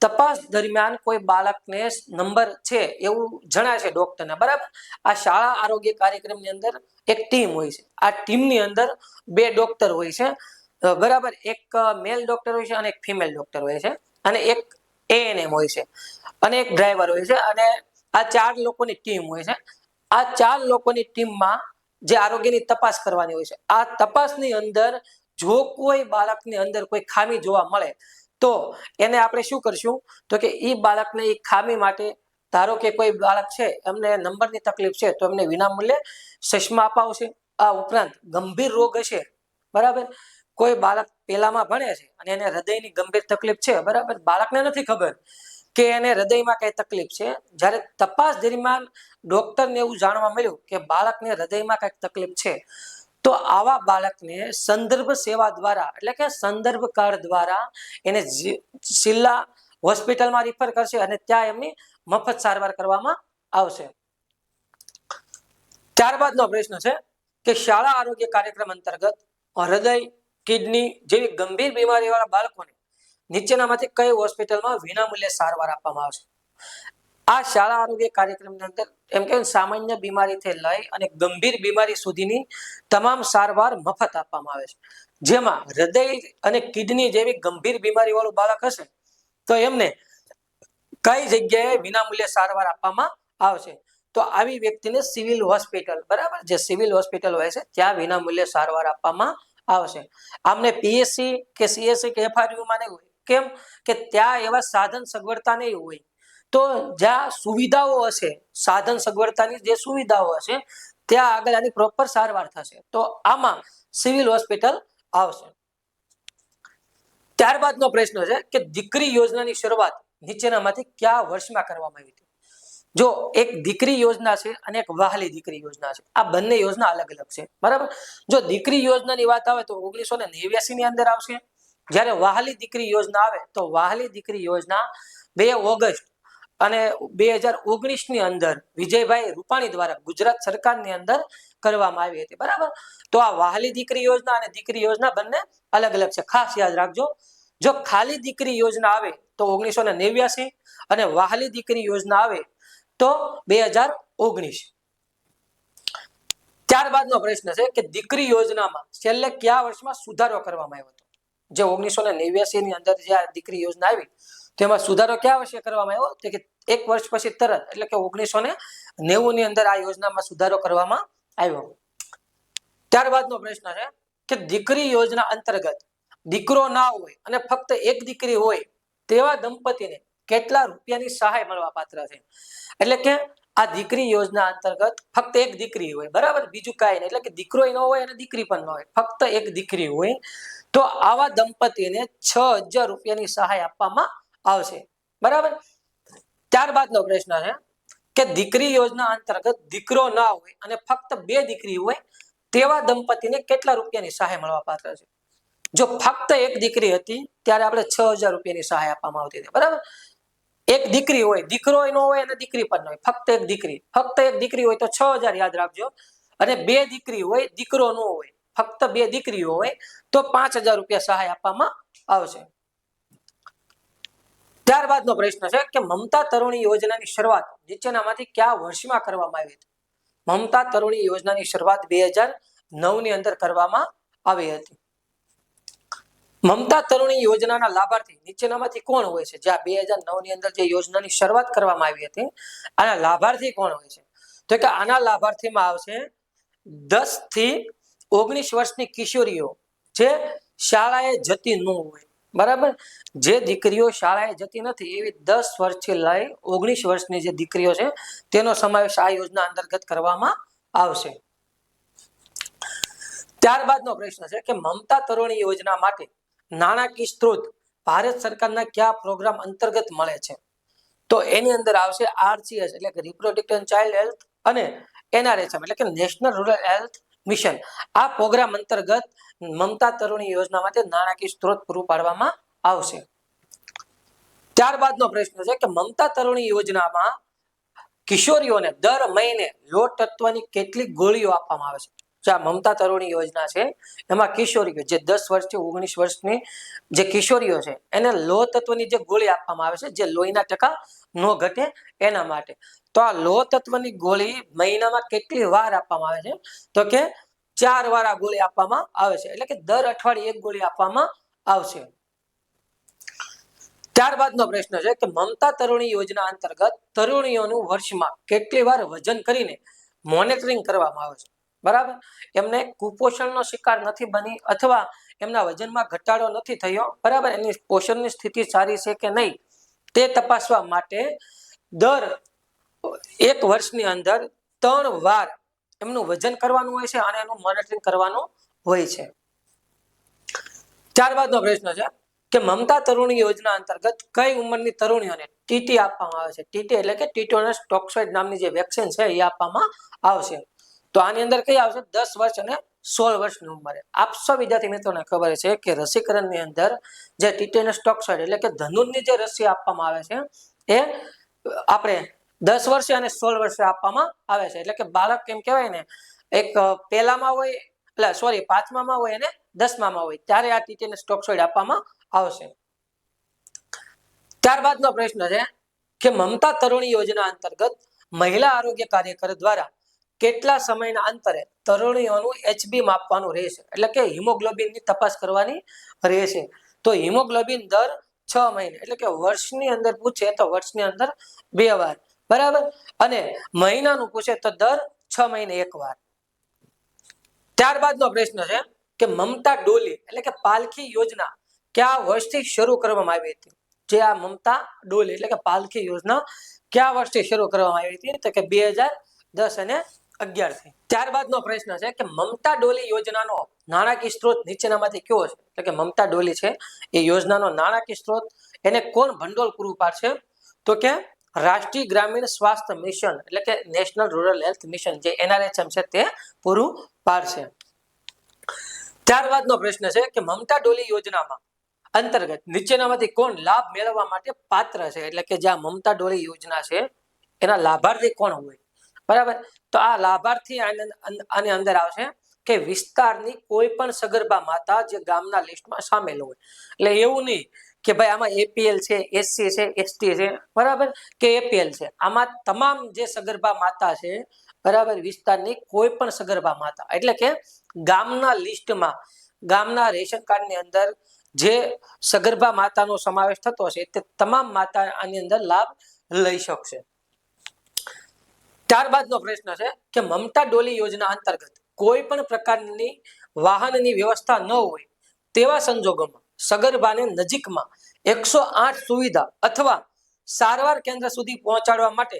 Speaker 1: તપાસ દરમિયાન કોઈ બાળકને નંબર છે એવું જણાય છે ડોક્ટરને, બરાબર. આ શાળા આરોગ્ય કાર્યક્રમની અંદર એક ટીમ હોય છે. આ ટીમની અંદર 2 ડોક્ટર હોય છે, બરાબર. એક મેલ ડોક્ટર હોય છે અને એક ફિમેલ ડોક્ટર હોય છે, અને એક એએનએમ હોય છે અને એક ડ્રાઈવર હોય છે, અને આ 4 લોકોની ટીમ હોય છે. આ 4 લોકોની ટીમમાં જે આરોગ્યની તપાસ કરવાની હોય છે, આ તપાસની અંદર જો કોઈ બાળકની અંદર કોઈ ખામી જોવા મળે તો એને આપણે શું કરશું? તો કે એ બાળકને એ ખામી માટે, ધારો કે કોઈ બાળક છે એમને નંબરની તકલીફ છે તો એમને વિનામૂલ્યે ચશ્મા અપાવશે. આ ઉપરાંત ગંભીર રોગ હશે, બરાબર, કોઈ બાળક પહેલામાં ભણે છે અને એને હૃદયની ગંભીર તકલીફ છે, બરાબર, બાળકને નથી ખબર કે એને હૃદયમાં કઈ તકલીફ છે. જ્યારે તપાસ દરમિયાન ડોક્ટરને એવું જાણવા મળ્યું કે બાળકને હૃદયમાં કઈક તકલીફ છે, તો આવા બાળકને સંદર્ભ સેવા દ્વારા એટલે કે સંદર્ભ કાર્ડ દ્વારા એને જિલ્લા હોસ્પિટલમાં રિફર કરશે અને ત્યાં એમની મફત સારવાર કરવામાં આવશે. ત્યારબાદનો પ્રશ્ન છે કે શાળા આરોગ્ય કાર્યક્રમ અંતર્ગત હૃદય, કિડની જેવી ગંભીર બીમારીવાળા બાળકોને નીચેનામાંથી કઈ હોસ્પિટલમાં વિનામૂલ્યે સારવાર આપવામાં આવશે? આ શાળા આરોગ્ય કાર્યક્રમની અંદર એમ કે સામાન્ય બીમારીથી લઈ અને ગંભીર બીમારી સુધીની તમામ સારવાર મફત આપવામાં આવે છે. જેમાં હૃદય અને કિડની જેવી ગંભીર બીમારી વાળું બાળક હશે તો એમને કઈ જગ્યાએ વિનામૂલ્યે સારવાર આપવામાં આવશે? તો આવી વ્યક્તિને સિવિલ હોસ્પિટલ, બરાબર, જે સિવિલ હોસ્પિટલ હોય છે ત્યાં વિનામૂલ્યે સારવાર આપવામાં આવશે. આમને પીએસસી કે સીએસસી કે એફઆરયુ માં નહીં હોય. કેમ કે ત્યાં એવા સાધન સગવડતા નહીં હોય. તો જ્યાં સુવિધાઓ હશે, સાધન સગવડતાની જે સુવિધાઓ હશે ત્યાં આગળ આની પ્રોપર સારવાર થશે. તો આમાં સિવિલ હોસ્પિટલ આવશે. ત્યારબાદનો પ્રશ્ન છે કે દીકરી યોજનાની શરૂઆત નીચેનામાંથી કયા વર્ષમાં કરવામાં આવી હતી? જો એક દીકરી યોજના છે અને એક વહાલી દીકરી યોજના છે. આ બંને યોજના અલગ અલગ છે, બરાબર. જો દીકરી યોજનાની વાત આવે તો 1989 ની અંદર આવશે. જ્યારે વહાલી દીકરી યોજના આવે તો વહાલી દીકરી યોજના 2 ઓગસ્ટ અને 2019 ની અંદર વિજયભાઈ રૂપાણી દ્વારા ગુજરાત સરકારની અંદર કરવામાં આવી હતી, બરાબર. તો આ વહાલી દીકરી યોજના અને દીકરી યોજના બંને અલગ અલગ છે, ખાસ યાદ રાખજો. જો ખાલી દીકરી યોજના આવે તો 1989 અને વહાલી દીકરી યોજના આવે તો 2019. ત્યારબાદનો પ્રશ્ન છે કે દીકરી યોજનામાં છેલ્લે કયા વર્ષમાં સુધારો કરવામાં આવ્યો હતો? જે 1989 ની અંદર જે આ દીકરી યોજના આવી તેમાં સુધારો કયા વર્ષે કરવામાં આવ્યો? તો કે એક વર્ષ પછી તરત, એટલે કે 1990 ની અંદર આ યોજનામાં સુધારો કરવામાં આવ્યો. ત્યારબાદનો પ્રશ્ન છે કે દીકરી યોજના અંતર્ગત દીકરો ના હોય અને ફક્ત એક દીકરી હોય તેવા દંપતીને કેટલા રૂપિયાની સહાય મળવા પાત્ર છે? એટલે કે આ દીકરી યોજના અંતર્ગત ફક્ત એક દીકરી હોય, બરાબર, બીજું કાંઈ નહીં, એટલે કે દીકરો ન હોય અને દીકરી પણ ન હોય, ફક્ત એક દીકરી હોય તો આવા દંપતીને 6000 રૂપિયાની સહાય આપવામાં આવશે, બરાબર. ત્યારબાદનો પ્રશ્ન છે કે દીકરી યોજના અંતર્ગત દીકરો ના હોય અને ફક્ત 2 દીકરી હોય તેવા દંપતીને કેટલા રૂપિયાની સહાય મળવા પાત્ર છે? જો ફક્ત એક દીકરી હતી ત્યારે આપણે 6000 રૂપિયાની સહાય આપવામાં આવતી હતી, બરાબર. એક દીકરી હોય, દીકરો ન હોય અને દીકરી પણ ન હોય, ફક્ત એક દીકરી હોય તો 6000 યાદ રાખજો. અને 2 દીકરી હોય, દીકરો ન હોય, ફક્ત 2 દીકરીઓ હોય તો 5000 રૂપિયા સહાય આપવામાં આવશે. ત્યારબાદનો પ્રશ્ન છે કે મમતા તરુણી યોજનાની શરૂઆત નીચેનામાંથી કયા વર્ષમાં કરવામાં આવી હતી? મમતા તરુણી યોજનાની શરૂઆત 2009 ની અંદર કરવામાં આવી હતી. મમતા તરુણી યોજનાના લાભાર્થી નીચેનામાંથી કોણ હોય છે? જ્યાં 2009 ની અંદર જે યોજનાની શરૂઆત કરવામાં આવી હતી આના લાભાર્થી કોણ હોય છે? તો કે આના લાભાર્થીમાં આવશે 10 થી 19 વર્ષની કિશોરીઓ જે શાળાએ જતી ન હોય, બરાબર. જે દીકરીઓ શાળાએ જતી નથી એવી 10 વર્ષથી લઈ 19 વર્ષની જે દીકરીઓ છે તેનો સમાવેશ આ યોજના અંતર્ગત કરવામાં આવશે. ત્યારબાદનો પ્રશ્ન છે કે મમતા તરુણી યોજના માટે નાણાકીય સ્ત્રોત ભારત સરકારના કયા પ્રોગ્રામ અંતર્ગત મળે છે? તો એની અંદર આવશે RCS એટલે કે રિપ્રોડક્ટિવ ચાઇલ્ડ હેલ્થ અને NRHM એટલે કે નેશનલ રૂરલ હેલ્થ મિશન. આ પ્રોગ્રામ અંતર્ગત મમતા તરુણી યોજના માટે નાણાકીય સ્ત્રોત પૂરું પાડવામાં આવશે. ત્યારબાદનો પ્રશ્ન છે કે મમતા તરુણી યોજનામાં કિશોરીઓને દર મહિને લોહ તત્વની કેટલી ગોળીઓ આપવામાં આવે છે? જે મમતા તરુણી યોજના છે એમાં કિશોરીઓ જે 10 વર્ષથી 19 વર્ષની જે કિશોરીઓ છે એને લોહ તત્વની જે ગોળી આપવામાં આવે છે જે લોહીના ટકા ન ઘટે એના માટે. તો આ લોહ તત્વની ગોળી મહિનામાં કેટલી વાર આપવામાં આવે છે? તો કે 4 વાર આ ગોળી આપવામાં આવે છે, એટલે કે દર અઠવાડિયે એક ગોળી આપવામાં આવશે. ત્યારબાદનો પ્રશ્ન છે કે મમતા તરુણી યોજના અંતર્ગત તરુણીઓનું વર્ષમાં કેટલી વાર વજન કરીને મોનિટરિંગ કરવામાં આવે છે? બરાબર. એમને કુપોષણનો શિકાર નથી બની અથવા એમના વજનમાં ઘટાડો નથી થયો, બરાબર, એની પોષણની સ્થિતિ સારી છે કે નહીં તે તપાસવા માટે દર 1 વર્ષની અંદર 3 વાર એમનું વજન કરવાનું હોય છે અને એનું મોનિટરિંગ કરવાનું હોય છે. ત્યારબાદનો પ્રશ્ન છે કે મમતા તરુણી યોજના અંતર્ગત કઈ ઉંમરની તરુણીઓને ટીટી આપવામાં આવે છે? ટીટી એટલે કે ટીટેનસ ટોક્સોઇડ નામની જે વેક્સિન છે એ આપવામાં આવશે. તો આની અંદર કઈ આવશે? 10 વર્ષ અને 16 વર્ષની ઉંમરે. આપ સૌ વિદ્યાર્થી મિત્રોને ખબર છે કે રસીકરણની અંદર જે ટીટેનસ ટોક્સોઇડ એટલે કે ધનુરની જે રસી આપવામાં આવે છે એ આપણે 10 વર્ષે અને 16 વર્ષે આપવામાં આવે છે. એટલે કે બાળક એમ કહેવાય ને એક પહેલામાં હોય એટલે સોરી 5મામાં હોય અને 10મામાં હોય ત્યારે આ ટીટેનસ ટોક્સોઇડ આપવામાં આવશે. ત્યારબાદનો પ્રશ્ન છે કે મમતા તરુણી યોજના અંતર્ગત મહિલા આરોગ્ય કાર્યકર દ્વારા કેટલા સમયના અંતરે તરુણીઓનું HB માપવાનું રહેશે, એટલે કે હિમોગ્લોબિનની તપાસ કરવાની રહેશે. તો હિમોગ્લોબિન દર 6 મહિને એટલે કે વર્ષની અંદર પૂછે તો વર્ષની અંદર 2 વાર, બરાબર, અને મહિનાનું પૂછે તો દર 6 મહિને 1 વાર. ત્યારબાદનો પ્રશ્ન છે કે મમતા ડોલી એટલે કે પાલખી યોજના કયા વર્ષથી શરૂ કરવામાં આવી હતી? જે આ મમતા ડોલી એટલે કે પાલખી યોજના કયા વર્ષથી શરૂ કરવામાં આવી હતી? તો કે 2010 અને 11 થી. ત્યારબાદનો પ્રશ્ન છે કે મમતા ડોલી યોજનાનો નાણાકીય સ્ત્રોત નીચેનામાંથી કયો છે? એટલે કે મમતા ડોલી છે એ યોજનાનો નાણાકીય સ્ત્રોત એને કોણ ભંડોળ પૂરું પાડશે? તો કે રાષ્ટ્રીય ગ્રામીણ સ્વાસ્થ્ય મિશન એટલે કે નેશનલ રૂરલ હેલ્થ મિશન જે NRHM છે તે પૂરું પાડશે. ત્યારબાદનો પ્રશ્ન છે કે મમતા ડોલી યોજનામાં અંતર્ગત નીચેનામાંથી કોણ લાભ મેળવવા માટે પાત્ર છે? એટલે કે જે મમતા ડોલી યોજના છે એના લાભાર્થી કોણ હોય? બરાબર, તો આ લાભાર્થી આની અંદર આવશે કે વિસ્તારની કોઈ પણ સગર્ભા માતા જે ગામના લિસ્ટમાં સામેલ હોય. એટલે એવું નહીં કે ભાઈ આમાં APL છે, SC છે, ST છે, બરાબર, કે APL છે. આમાં તમામ જે સગર્ભા માતા છે, બરાબર, વિસ્તારની કોઈ પણ સગર્ભા માતા એટલે કે ગામના લિસ્ટમાં ગામના રેશન કાર્ડની અંદર જે સગર્ભા માતાનો સમાવેશ થતો હશે તે તમામ માતા આની અંદર લાભ લઈ શકશે. ત્યારબાદનો પ્રશ્ન છે કે મમતા ડોલી યોજના અંતર્ગત કોઈ પણ પ્રકારની વાહનની વ્યવસ્થા ન હોય તેવા સંજોગોમાં સગર્ભાને નજીકમાં 108 સુવિધા અથવા સારવાર કેન્દ્ર સુધી પહોંચાડવા માટે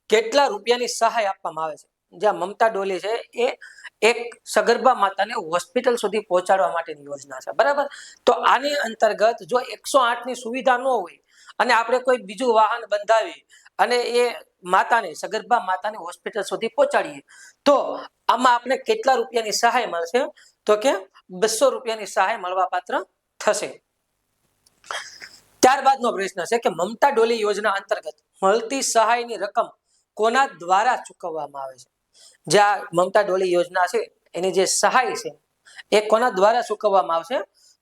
Speaker 1: કેટલા રૂપિયાની સહાય આપવામાં આવે છે? જ્યાં મમતા ડોલી છે એ એક સગર્ભા માતાને હોસ્પિટલ સુધી પહોંચાડવા માટેની યોજના છે, બરાબર. તો આની અંતર્ગત જો 108 ની સુવિધા ન હોય અને આપણે કોઈ બીજું વાહન બંધાવી અને એ માતાને સગર્ભા માતાને હોસ્પિટલ સુધી પહોંચાડીએ તો આમાં આપણે કેટલા રૂપિયાની સહાય મળશે? તો કે 200 રૂપિયાની સહાય મળવા પાત્ર થશે. ત્યારબાદનો પ્રશ્ન છે કે મમતા ડોલી યોજના અંતર્ગત મળતી સહાયની રકમ કોના દ્વારા ચૂકવવામાં આવે છે? જે આ મમતા ડોલી યોજના છે એની જે સહાય છે એ કોના દ્વારા ચૂકવવામાં આવશે?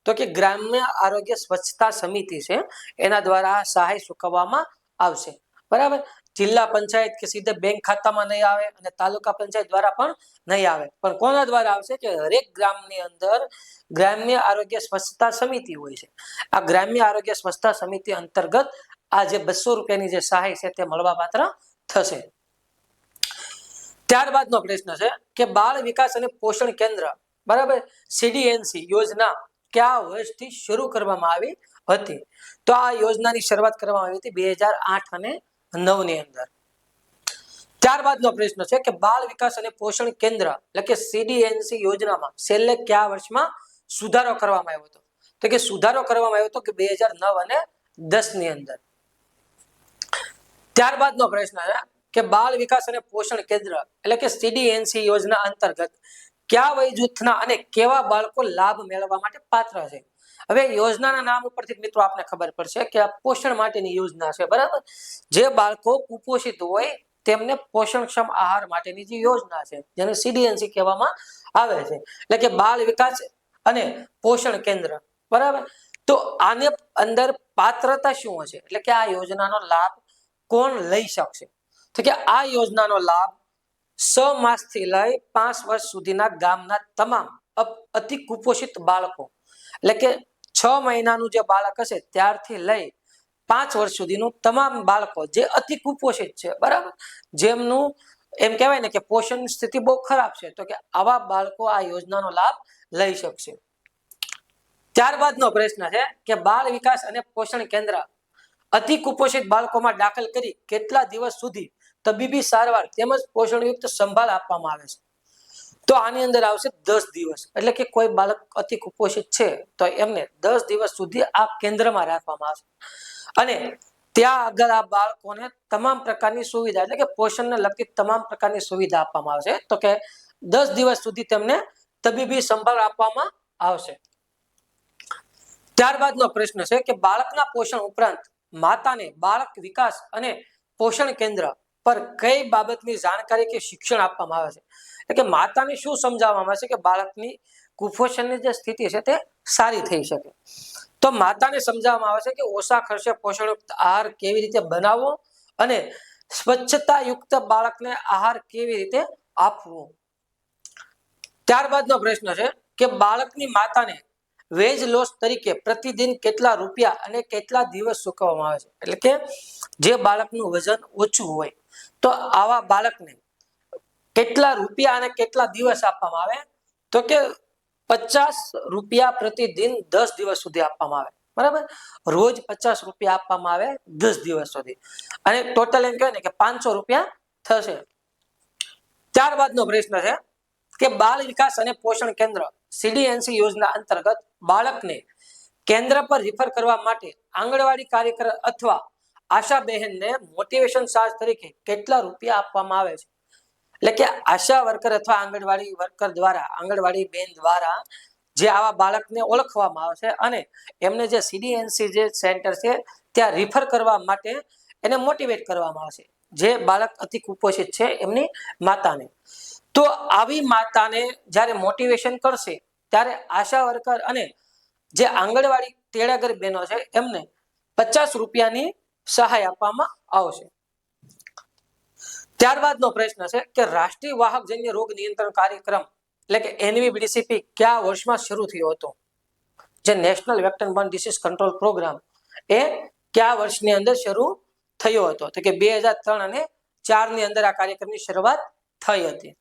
Speaker 1: તો કે ગ્રામ્ય આરોગ્ય સ્વચ્છતા સમિતિ છે એના દ્વારા આ સહાય ચૂકવવામાં આવશે, બરાબર. જિલ્લા પંચાયત કે સીધે બેંક ખાતામાં નહીં આવે અને તાલુકા પંચાયત દ્વારા પણ નહીં આવે, પણ કોના દ્વારા આવશે? કે હરેક ગામની અંદર ગ્રામ્ય આરોગ્ય સ્વચ્છતા સમિતિ હોય છે. આ ગ્રામ્ય આરોગ્ય સ્વચ્છતા સમિતિ અંતર્ગત આ જે 200 રૂપિયાની જે સહાય છે તે મળવા પાત્ર થશે. ત્યારબાદનો પ્રશ્ન છે કે બાળ વિકાસ અને પોષણ કેન્દ્ર, બરાબર, CDNC યોજના કયા વર્ષથી શરૂ કરવામાં આવી હતી? તો આ યોજનાની શરૂઆત કરવામાં આવી હતી 2008 અને 9 ની અંદર. ત્યારબાદનો પ્રશ્ન છે કે બાળ વિકાસ અને પોષણ કેન્દ્ર એટલે કે CDNC યોજનામાં છેલ્લે કયા વર્ષમાં સુધારો કરવામાં આવ્યો હતો? તો કે સુધારો કરવામાં આવ્યો હતો કે 2009 અને 10 ની અંદર. ત્યારબાદનો પ્રશ્ન છે કે બાળ વિકાસ અને પોષણ કેન્દ્ર એટલે કે CDNC યોજના અંતર્ગત કયા વય જૂથના અને કેવા બાળકો લાભ મેળવવા માટે પાત્ર છે? હવે યોજનાના નામ ઉપરથી મિત્રો આપને ખબર પડશે કે આ પોષણ માટેની યોજના છે, બરાબર. જે બાળકો કુપોષિત હોય તેમને પોષણક્ષમ આહાર માટેની જે યોજના છે જેને CDNC કહેવામાં આવે છે, એટલે કે બાળ વિકાસ અને પોષણ કેન્દ્ર, બરાબર. તો આને અંદર પાત્રતા શું હશે? એટલે કે આ યોજનાનો લાભ કોણ લઈ શકશે? તો કે આ યોજનાનો લાભ 6 માસથી લઈ 5 વર્ષ સુધીના ગામના તમામ અતિ કુપોષિત બાળકો એટલે કે 6 મહિનાનું જે બાળક હશે ત્યારથી લઈ 5 વર્ષ સુધીનું તમામ બાળકો જે અતિ કુપોષિત છે, બરાબર, જેમનું એમ કહેવાય ને કે પોષણની સ્થિતિ બહુ ખરાબ છે, તો કે આવા બાળકો આ યોજનાનો લાભ લઈ શકશે. ત્યારબાદનો પ્રશ્ન છે કે બાળ વિકાસ અને પોષણ કેન્દ્ર અતિ કુપોષિત બાળકોમાં દાખલ કરી કેટલા દિવસ સુધી તબીબી સારવાર તેમજ પોષણયુક્ત સંભાળ આપવામાં આવે છે? તો આની અંદર આવશે 10 દિવસ. એટલે કે કોઈ બાળક અતિ કુપોષિત છે તો એમને 10 દિવસ સુધી આ કેન્દ્રમાં રાખવામાં આવશે અને ત્યાં આગળ આ બાળકોને તમામ પ્રકારની સુવિધા એટલે કે પોષણને લગતી તમામ પ્રકારની સુવિધા આપવામાં આવશે. તો કે 10 દિવસ સુધી તેમને તબીબી સંભાળ આપવામાં આવશે. ત્યારબાદનો પ્રશ્ન છે કે બાળકના પોષણ ઉપરાંત માતાને બાળક વિકાસ અને પોષણ કેન્દ્ર પર કઈ બાબતની જાણકારી કે શિક્ષણ આપવામાં આવે છે? એટલે કે માતાને શું સમજાવવામાં આવે છે કે બાળકની કુપોષણની જે સ્થિતિ છે તે સારી થઈ શકે. તો માતાને સમજાવવામાં આવે છે કે ઓછા ખર્ચે પોષણયુક્ત આહાર કેવી રીતે બનાવવો અને સ્વચ્છતાયુક્ત બાળકને આહાર કેવી રીતે આપવો. ત્યારબાદનો પ્રશ્ન છે કે બાળકની માતાને વેજ લોસ તરીકે પ્રતિદિન કેટલા રૂપિયા અને કેટલા દિવસ ચૂકવવામાં આવે છે? એટલે કે જે બાળકનું વજન ઓછું હોય તો આવા બાળકને કેટલા રૂપિયા અને કેટલા દિવસ આપવામાં આવે? તો કે 50 રૂપિયા પ્રતિદિન 10 દિવસ સુધી આપવામાં આવે. બરાબર, રોજ 50 રૂપિયા આપવામાં આવે 10 દિવસ સુધી, અને ટોટલ એમ કહેવાય ને કે 500 રૂપિયા થશે. ત્યારબાદનો પ્રશ્ન છે કે બાળ વિકાસ અને પોષણ કેન્દ્ર સીડીએનસી યોજના અંતર્ગત બાળકને કેન્દ્ર પર રિફર કરવા માટે આંગણવાડી કાર્યકર અથવા આશા બહેનને મોટિવેશન ચાર્જ તરીકે કેટલા રૂપિયા આપવામાં આવે છે? એટલે કે આશા વર્કર અથવા આંગણવાડી વર્કર દ્વારા, આંગણવાડી બેન દ્વારા જે આવા બાળકને ઓળખવામાં આવે છે અને એમને જે સીડીએનસી જે સેન્ટર છે ત્યાં રિફર કરવા માટે એને મોટિવેટ કરવામાં આવશે, જે બાળક અતિ કુપોષિત છે એમની માતાને. તો આવી માતાને જ્યારે મોટિવેશન કરશે ત્યારે આશા વર્કર અને જે આંગણવાડી તેડાગર બહેનો છે એમને 50 રૂપિયાની સહાય આપવામાં આવશે. ત્યારબાદનો પ્રશ્ન છે કે રાષ્ટ્રીય વાહકજન્ય રોગ નિયંત્રણ કાર્યક્રમ એટલે કે એનવીબીડીસીપી કયા વર્ષમાં શરૂ થયો હતો? જે national vector borne disease control program એ કયા વર્ષની અંદર શરૂ થયો હતો? તો કે 2003 અને 4 ની અંદર આ કાર્યક્રમની શરૂઆત થઈ હતી.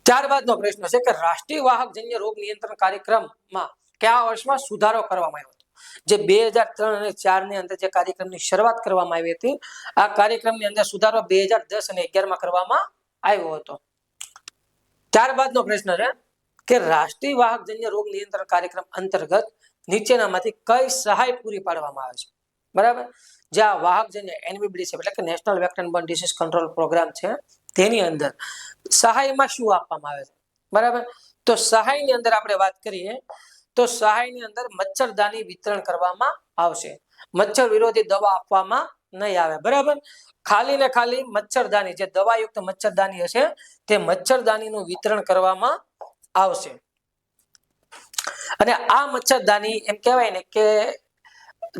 Speaker 1: ત્યારબાદનો પ્રશ્ન છે કે રાષ્ટ્રીય વાહકજન્ય રોગ નિયંત્રણ કાર્યક્રમમાં કયા વર્ષમાં સુધારો કરવામાં આવ્યો હતો? જે 2003 અને 4 ની અંદર જે કાર્યક્રમની શરૂઆત કરવામાં આવી હતી, આ કાર્યક્રમની અંદર સુધારો 2010 અને 11 માં કરવામાં આવ્યો હતો. ત્યારબાદનો પ્રશ્ન છે કે રાષ્ટ્રીય વાહકજન્ય રોગ નિયંત્રણ કાર્યક્રમ અંતર્ગત નીચેનામાંથી કઈ સહાય પૂરી પાડવામાં આવે છે? બરાબર, જે આ વાહકજન્ય એનવીબીડીસી એટલે કે national vector borne disease control programme છે તેની અંદર સહાયમાં શું આપવામાં આવે છે? બરાબર, તો સહાયની અંદર આપણે વાત કરીએ તો સહાયની અંદર મચ્છરદાની વિતરણ કરવામાં આવશે. મચ્છર વિરોધી દવા આપવામાં નહીં આવે. બરાબર, ખાલી ને ખાલી મચ્છરદાની, જે દવાયુક્ત મચ્છરદાની હશે તે મચ્છરદાનીનું વિતરણ કરવામાં આવશે. અને આ મચ્છરદાની એમ કહેવાય ને કે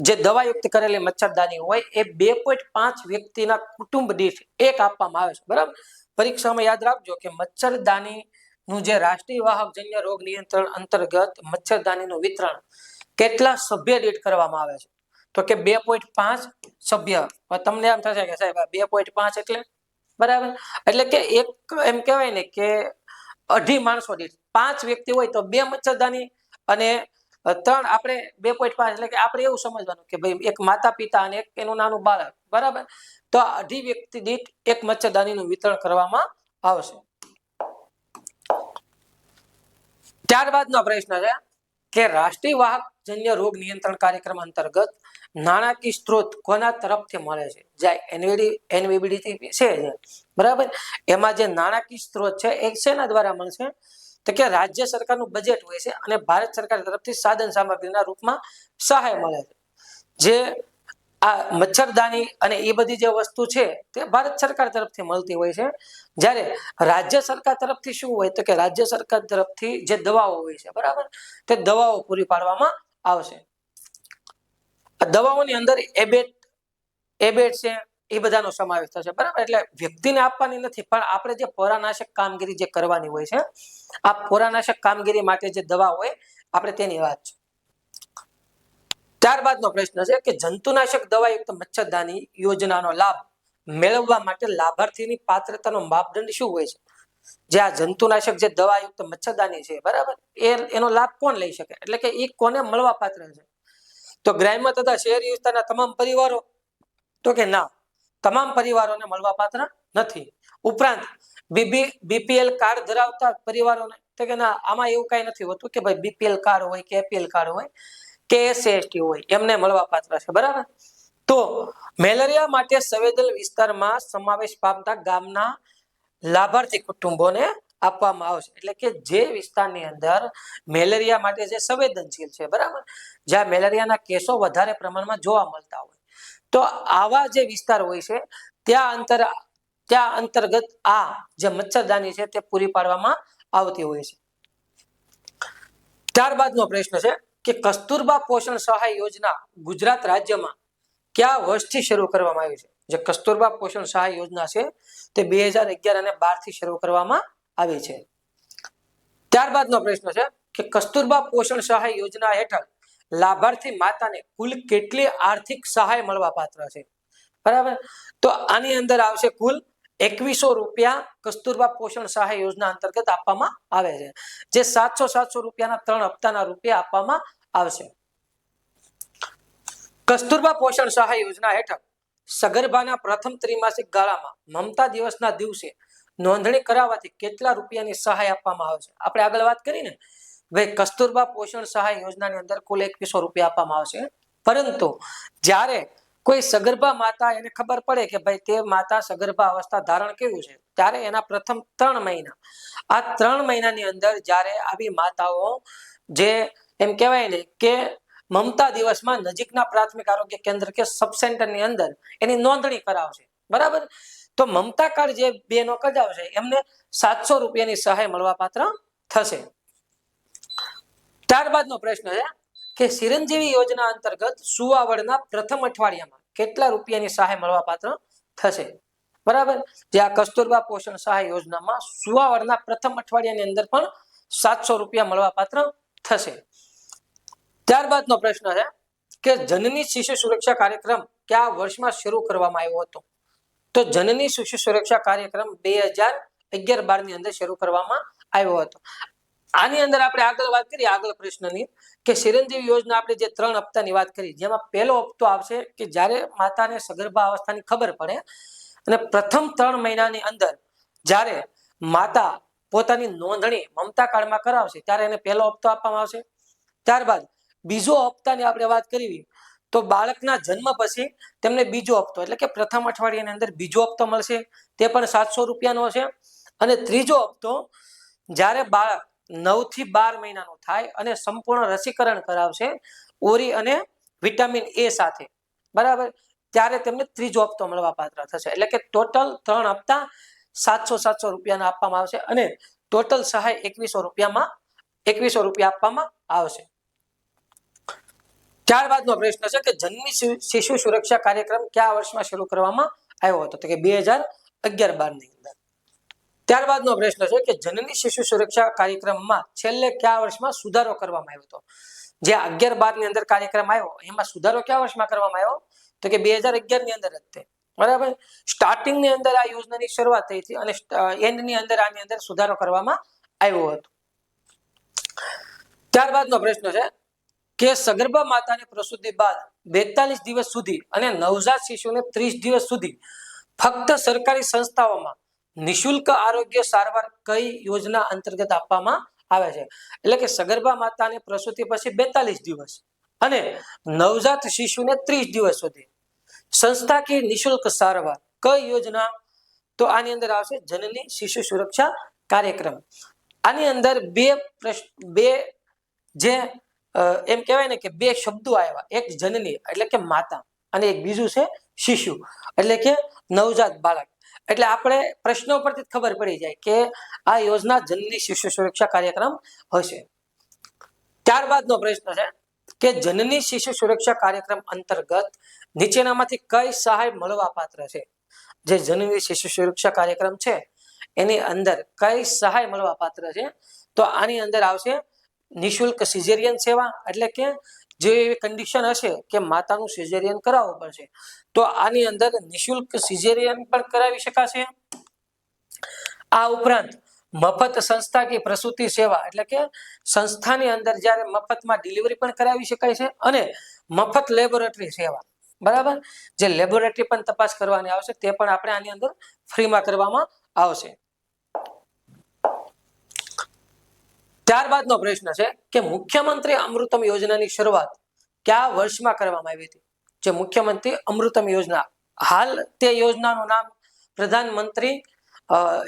Speaker 1: જે દવાયુક્ત કરેલી મચ્છરદાની હોય એ 2.5 વ્યક્તિના કુટુંબ દીઠ એક આપવામાં આવે છે. બરાબર, પરીક્ષામાં યાદ રાખજો કે મચ્છરદાનીનું જે રાષ્ટ્રીય વાહકજન્ય રોગ નિયંત્રણ અંતર્ગત મચ્છરદાનીનું વિતરણ કેટલા સભ્ય દીઠ કરવામાં આવે છે? તો કે 2.5 સભ્ય. તમને એમ થશે કે સાહેબ 2.5 એટલે? બરાબર, એટલે કે એક એમ કહેવાય ને કે 2.5 માણસો દીઠ 5 વ્યક્તિ હોય તો 2 મચ્છરદાની અને 3 આપણે 2.5 એટલે કે આપણે એવું સમજવાનું કે ભાઈ એક માતા પિતા અને એક એનું નાનું બાળક. બરાબર, તો 2.5 વ્યક્તિ દીઠ એક મચ્છરદાનીનું વિતરણ કરવામાં આવશે. ત્યારબાદનો પ્રશ્ન છે કે રાષ્ટ્રીય વાહકજન્ય રોગ નિયંત્રણ કાર્યક્રમ અંતર્ગત નાણાકીય સ્ત્રોત કોના તરફથી મળે છે? જે એનવીબીડીસી છે બરાબર, એમાં જે નાણાકીય સ્ત્રોત છે એ શેના દ્વારા મળશે? તો કે રાજ્ય સરકારનું બજેટ હોય છે અને ભારત સરકાર તરફથી સાધન સામગ્રીના રૂપમાં સહાય મળે છે. જે આ મચ્છરદાની અને એ બધી જે વસ્તુ છે તે ભારત સરકાર તરફથી મળતી હોય છે. જ્યારે રાજ્ય સરકાર તરફથી શું હોય? તો કે રાજ્ય સરકાર તરફથી જે દવાઓ હોય છે બરાબર, તે દવાઓ પૂરી પાડવામાં આવશે. દવાઓની અંદર એબેટ છે એ બધાનો સમાવેશ થશે. બરાબર, એટલે વ્યક્તિને આપવાની નથી પણ આપણે જે પોરાનાશક કામગીરી જે કરવાની હોય છે, આ પોરાનાશક કામગીરી માટે જે દવા હોય આપણે તેની વાત છે. ત્યારબાદનો પ્રશ્ન છે કે જંતુનાશક દવાયુક્ત મચ્છરદાની યોજનાનો લાભ મેળવવા માટે લાભાર્થીની પાત્રતાનો માપદંડ શું હોય છે? જે આ જંતુનાશક જે દવાયુક્ત મચ્છરદાની છે બરાબર, એનો લાભ કોણ લઈ શકે? એટલે કે એ કોને મળવા પાત્ર છે? તો ગ્રામ્ય તથા શહેરી વિસ્તારના તમામ પરિવારો? તો કે ના, તમામ પરિવારોને મળવા પાત્ર નથી. ઉપરાંત બીપીએલ કાર્ડ ધરાવતા પરિવારોને? તો કે ના, આમાં એવું કઈ નથી હોતું કે ભાઈ બીપીએલ કાર્ડ હોય કે એપીએલ કાર્ડ હોય કે એસસી હોય એમને મળવા પાત્ર છે. બરાબર, તો મેલેરિયા માટે સંવેદનશીલ વિસ્તારમાં સમાવેશ પામતા ગામના લાભાર્થી કુટુંબોને આપવામાં આવશે. એટલે કે જે વિસ્તારની અંદર મેલેરિયા માટે જે સંવેદનશીલ છે બરાબર, જ્યાં મેલેરિયાના કેસો વધારે પ્રમાણમાં જોવા મળતા હોય તો આવા જે વિસ્તાર હોય છે ત્યાં અંતર્ગત આ જે મચ્છરદાની છે તે પૂરી પાડવામાં આવતી હોય છે. ત્યારબાદનો પ્રશ્ન છે કે કસ્તુરબા પોષણ સહાય યોજના ગુજરાત રાજ્યમાં કયા વર્ષથી શરૂ કરવામાં આવી છે? જે કસ્તુરબા પોષણ સહાય યોજના છે તે 2011 અને 12 થી શરૂ કરવામાં આવી છે. ત્યારબાદનો પ્રશ્ન છે કે કસ્તુરબા પોષણ સહાય યોજના હેઠળ લાભાર્થી માતાને કુલ કેટલી આર્થિક સહાય મળવા પાત્ર છે? બરાબર, તો આની અંદર આવશે કુલ 2100 રૂપિયા કસ્તુરબા પોષણ સહાય યોજના અંતર્ગત આપવામાં આવે છે, જે 700 રૂપિયાના 3 હપ્તાના રૂપિયા આપવામાં આવશે. કસ્તુરબા પોષણ સહાય યોજના હેઠળ સગર્ભાના પ્રથમ ત્રિમાસિક ગાળામાં મમતા દિવસના દિવસે નોંધણી કરાવવાથી કેટલા રૂપિયાની સહાય આપવામાં આવે છે? આપણે આગળ વાત કરી ને ભાઈ, કસ્તુરબા પોષણ સહાય યોજનાની અંદર કુલ 2100 રૂપિયા આપવામાં આવશે, પરંતુ જ્યારે કોઈ સગર્ભા માતા એને ખબર પડે કે ભાઈ તે માતા સગર્ભા અવસ્થા ધારણ કર્યું છે, ત્યારે એના પ્રથમ 3 મહિના, આ 3 મહિનાની અંદર જ્યારે આવી માતાઓ જે એમ કહેવાય ને કે મમતા દિવસમાં નજીકના પ્રાથમિક આરોગ્ય કેન્દ્ર કે સબ સેન્ટરની અંદર એની નોંધણી કરાવશે. બરાબર, તો મમતા કાર્ડ જે બેનો કઢાવશે એમને 700 રૂપિયાની સહાય મળવા પાત્ર થશે. ત્યારબાદનો પ્રશ્ન છે કે ચિરંજીવી યોજના અંતર્ગત સુવાવડના પ્રથમ અઠવાડિયામાં કેટલા રૂપિયાની સહાય મળવા પાત્ર થશે? બરાબર, જે આ કસ્તુરબા પોષણ સહાય યોજનામાં સુવાવડના પ્રથમ અઠવાડિયાની અંદર પણ 700 રૂપિયા મળવા પાત્ર થશે. ત્યારબાદનો પ્રશ્ન છે કે જનની શિશુ સુરક્ષા કાર્યક્રમ કયા વર્ષમાં શરૂ કરવામાં આવ્યો હતો? તો જનની શિશુ સુરક્ષા કાર્યક્રમ 2011-12 ની અંદર શરૂ કરવામાં આવ્યો હતો. આની અંદર આપણે આગળ વાત કરીએ આગળ પ્રશ્નની કે ચિરંજીવી યોજના આપણે જે 3 હપ્તાની વાત કરી, જેમાં પહેલો હપ્તો આવશે કે જ્યારે માતાને સગર્ભા અવસ્થાની ખબર પડે અને પ્રથમ 3 મહિનાની અંદર જ્યારે માતા પોતાની નોંધણી મમતા કાર્ડમાં કરાવશે ત્યારે એને પહેલો હપ્તો આપવામાં આવશે. ત્યારબાદ બીજો હપ્તાની આપણે વાત કરી તો બાળકના જન્મ પછી તેમને બીજો હપ્તો એટલે કે પ્રથમ અઠવાડિયાની અંદર બીજો હપ્તો મળશે, તે પણ 700 રૂપિયાનો હશે. અને ત્રીજો હપ્તો જ્યારે બાળક 9 થી 12 મહિનાનો થાય અને સંપૂર્ણ રસીકરણ કરાવશે ઓરી અને વિટામિન એ સાથે, બરાબર, ત્યારે તેમને ત્રીજો હપ્તો મળવા પાત્ર થશે. એટલે કે ટોટલ 3 હપ્તા 700 રૂપિયાના આપવામાં આવશે અને ટોટલ સહાય 2100 રૂપિયા આપવામાં આવશે. ત્યારબાદનો પ્રશ્ન છે કે જન્મી શિશુ સુરક્ષા કાર્યક્રમ કયા વર્ષમાં શરૂ કરવામાં આવ્યો હતો? તો કે 2011-12 ની અંદર. ત્યારબાદનો પ્રશ્ન છે કે જનની શિશુ સુરક્ષા કાર્યક્રમમાં છેલ્લે કયા વર્ષમાં સુધારો કરવામાં આવ્યો હતો? જે 11-12 ની અંદર કાર્યક્રમ આવ્યો એમાં સુધારો કયા વર્ષમાં કરવામાં આવ્યો? તો કે 2011 ની અંદર જ તે. બરાબર, સ્ટાર્ટિંગ ની અંદર આ યોજનાની શરૂઆત થઈ હતી અને એન્ડ ની અંદર આની અંદર સુધારો કરવામાં આવ્યો હતો. ત્યારબાદનો પ્રશ્ન છે કે સગર્ભા માતાની પ્રસૂતિ બાદ 42 દિવસ સુધી અને નવજાત શિશુને 30 દિવસ સુધી ફક્ત સરકારી સંસ્થાઓમાં નિઃશુલ્ક આરોગ્ય સારવાર કઈ યોજના અંતર્ગત આપવામાં આવે છે? એટલે કે સગર્ભા માતાને પ્રસૂતિ પછી 42 દિવસ અને નવજાત શિશુને 30 દિવસ સુધી સંસ્થાકીય નિઃશુલ્ક સારવાર કઈ યોજના? તો આની અંદર આવશે જનની શિશુ સુરક્ષા કાર્યક્રમ. આની અંદર બે જે એમ કહેવાય ને કે 2 શબ્દો આવ્યા, એક જનની એટલે કે માતા અને એક બીજું છે શિશુ એટલે કે નવજાત બાળક. એટલે આપણે પ્રશ્નો પરથી ખબર પડી જાય કે આ યોજના જનની શિશુ સુરક્ષા કાર્યક્રમ હશે. ત્યારબાદનો પ્રશ્ન છે કે જનની શિશુ સુરક્ષા કાર્યક્રમ અંતર્ગત નીચેનામાંથી કઈ સહાય મળવા પાત્ર છે? જે જનની શિશુ સુરક્ષા કાર્યક્રમ છે એની અંદર કઈ સહાય મળવા પાત્ર છે? તો આની અંદર આવશે નિઃશુલ્ક સિઝેરિયન સેવા, એટલે કે જે એવી કન્ડિશન હશે કે માતાનું સિઝેરિયન કરાવવું પડશે તો આની અંદર નિઃશુલ્ક સિઝેરિયન પણ કરાવી શકાશે. આ ઉપરાંત મફત સંસ્થાકીય પ્રસૂતિ સેવા એટલે કે સંસ્થાની અંદર જ્યારે મફતમાં ડિલિવરી પણ કરાવી શકાય છે અને મફત લેબોરેટરી સેવા, બરાબર, જે લેબોરેટરી પણ તપાસ કરવાની આવશે તે પણ આપણે આની અંદર ફ્રીમાં કરવામાં આવશે. ત્યારબાદનો પ્રશ્ન છે કે મુખ્યમંત્રી અમૃતમ યોજનાની શરૂઆત કયા વર્ષમાં કરવામાં આવી હતી? જે મુખ્યમંત્રી અમૃતમ યોજના, હાલ તે યોજનાનું નામ પ્રધાનમંત્રી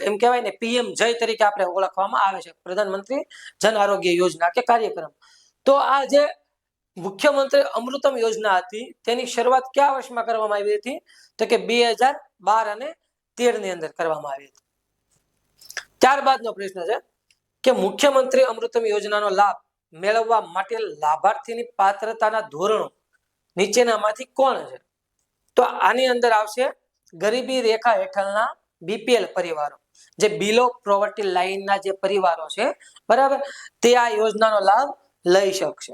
Speaker 1: એમ કહેવાય ને પીએમ જય તરીકે આપણે ઓળખવામાં આવે છે, પ્રધાનમંત્રી જન આરોગ્ય યોજના કે કાર્યક્રમ. તો આ જે મુખ્યમંત્રી અમૃતમ યોજના હતી તેની શરૂઆત કયા વર્ષમાં કરવામાં આવી હતી? તો કે 2012 અને 13 ની અંદર કરવામાં આવી હતી. ત્યારબાદનો પ્રશ્ન છે કે મુખ્યમંત્રી અમૃતમ યોજનાનો લાભ મેળવવા માટે લાભાર્થીની પાત્રતાના ધોરણો નીચેનામાંથી કોણ છે? તો આની અંદર આવશે ગરીબી રેખા હેઠળના બીપીએલ પરિવારો, જે બિલો પોવર્ટી લાઇનના જે પરિવારો છે, બરાબર, તે આ યોજનાનો લાભ લઈ શકશે.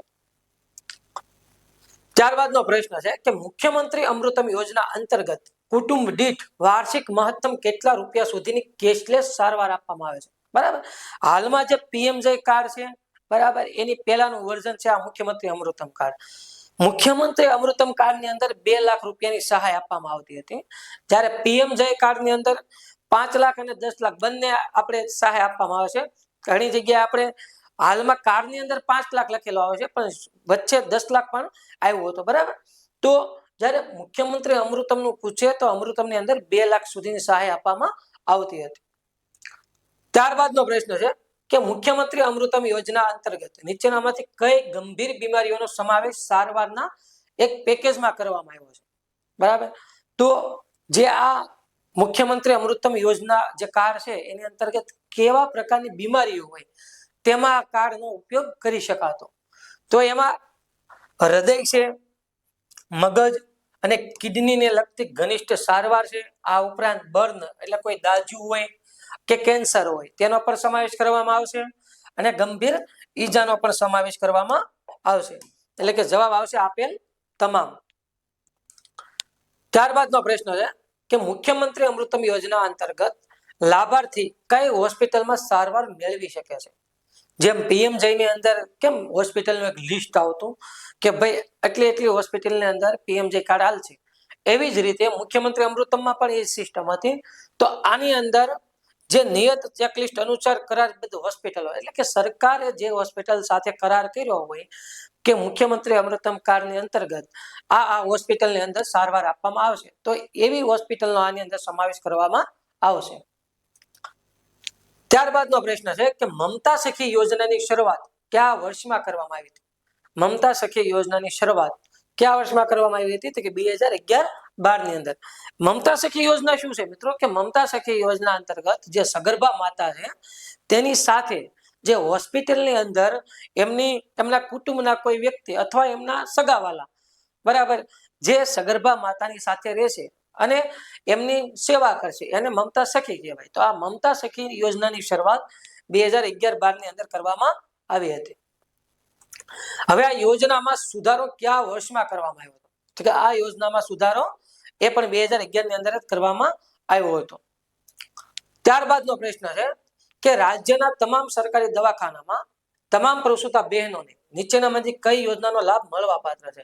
Speaker 1: ત્યારબાદનો પ્રશ્ન છે કે મુખ્યમંત્રી અમૃતમ યોજના અંતર્ગત કુટુંબ દીઠ વાર્ષિક મહત્તમ કેટલા રૂપિયા સુધીની કેશલેસ સારવાર આપવામાં આવે છે? બરાબર, હાલમાં જે પીએમજય કાર્ડ છે, બરાબર, એની પહેલાનું વર્ઝન છે આ મુખ્યમંત્રી અમૃતમ કાર્ડ. મુખ્યમંત્રી અમૃતમ કાર્ડની અંદર 2 લાખ રૂપિયાની સહાય આપવામાં આવતી હતી, જ્યારે પીએમજય કાર્ડની અંદર 5 લાખ અને 10 લાખ બંને આપણે સહાય આપવામાં આવે છે. ઘણી જગ્યાએ આપણે હાલમાં કાર્ડની અંદર 5 લાખ લખેલો આવે છે, પણ વચ્ચે 10 લાખ પણ આવ્યો હતો, બરાબર. તો જ્યારે મુખ્યમંત્રી અમૃતમનું પૂછે તો અમૃતમની અંદર 2 લાખ સુધીની સહાય આપવામાં આવતી હતી. ત્યારબાદનો પ્રશ્ન છે કે મુખ્યમંત્રી અમૃતમ યોજના અંતર્ગત નીચેનામાંથી કઈ ગંભીર બીમારીઓનો સમાવેશ સારવારના એક પેકેજમાં કરવામાં આવ્યો છે? બરાબર, તો જે આ મુખ્યમંત્રી અમૃતમ યોજના જે કાર્ડ છે એની અંતર્ગત કેવા પ્રકારની બીમારીઓ હોય તેમાં આ કાર્ડનો ઉપયોગ કરી શકાતો? તો એમાં હૃદય છે, મગજ અને કિડનીને લગતી ઘનિષ્ઠ સારવાર છે. આ ઉપરાંત બર્ન એટલે કોઈ દાજુ હોય કે કેન્સર હોય તેનો પણ સમાવેશ કરવામાં આવશે, અને ગંભીર ઈજાનો પણ સમાવેશ કરવામાં આવશે. એટલે કે જવાબ આવશે આપેલ તમામ. ત્યારબાદનો પ્રશ્ન છે કે મુખ્યમંત્રી અમૃતમ યોજના અંતર્ગત લાભાર્થી કઈ હોસ્પિટલમાં સારવાર મેળવી શકે છે? જેમ પીએમજયની અંદર કેમ હોસ્પિટલનું એક લિસ્ટ આવતું કે ભાઈ એટલી હોસ્પિટલની અંદર પીએમજય કાર્ડ હાલ છે, એવી જ રીતે મુખ્યમંત્રી અમૃતમમાં પણ એ સિસ્ટમ હતી. તો આની અંદર જે નિયત ચેકલિસ્ટ અનુસાર કરારબદ્ધ હોસ્પિટલો, એટલે કે સરકારે જે હોસ્પિટલ સાથે કરાર કર્યો હોય કે મુખ્યમંત્રી અમૃતમ કાર્ડની અંતર્ગત આ હોસ્પિટલની અંદર સારવાર આપવામાં આવશે, તો એવી હોસ્પિટલનો આની અંદર સમાવેશ કરવામાં આવશે. ત્યારબાદનો પ્રશ્ન છે કે મમતા સખી યોજનાની શરૂઆત કયા વર્ષમાં કરવામાં આવી હતી? મમતા સખી યોજનાની શરૂઆત કયા વર્ષમાં કરવામાં આવી હતી? તો કે 2011-12 ની અંદર. મમતા સખી યોજના શું છે મિત્રો? કે મમતા સખી યોજના અંતર્ગત જે સગર્ભા માતા છે તેની સાથે જે હોસ્પિટલની અંદર એમના કુટુંબના કોઈ વ્યક્તિ અથવા એમના સગાવાલા, બરાબર, જે સગર્ભા માતાની સાથે રહેશે અને એમની સેવા કરશે એને મમતા સખી કહેવાય. તો આ મમતા સખી યોજનાની શરૂઆત 2011-12 ની અંદર કરવામાં આવી હતી. હવે આ યોજનામાં સુધારો કયા વર્ષમાં કરવામાં આવ્યો હતો? તો કે આ યોજનામાં સુધારો એ પણ 2011 ની અંદર જ કરવામાં આવ્યો હતો. ત્યારબાદનો પ્રશ્ન છે કે રાજ્યના તમામ સરકારી દવાખાનામાં તમામ પ્રસૂતા બહેનોને નીચેનામાંથી કઈ યોજનાનો લાભ મળવા પાત્ર છે?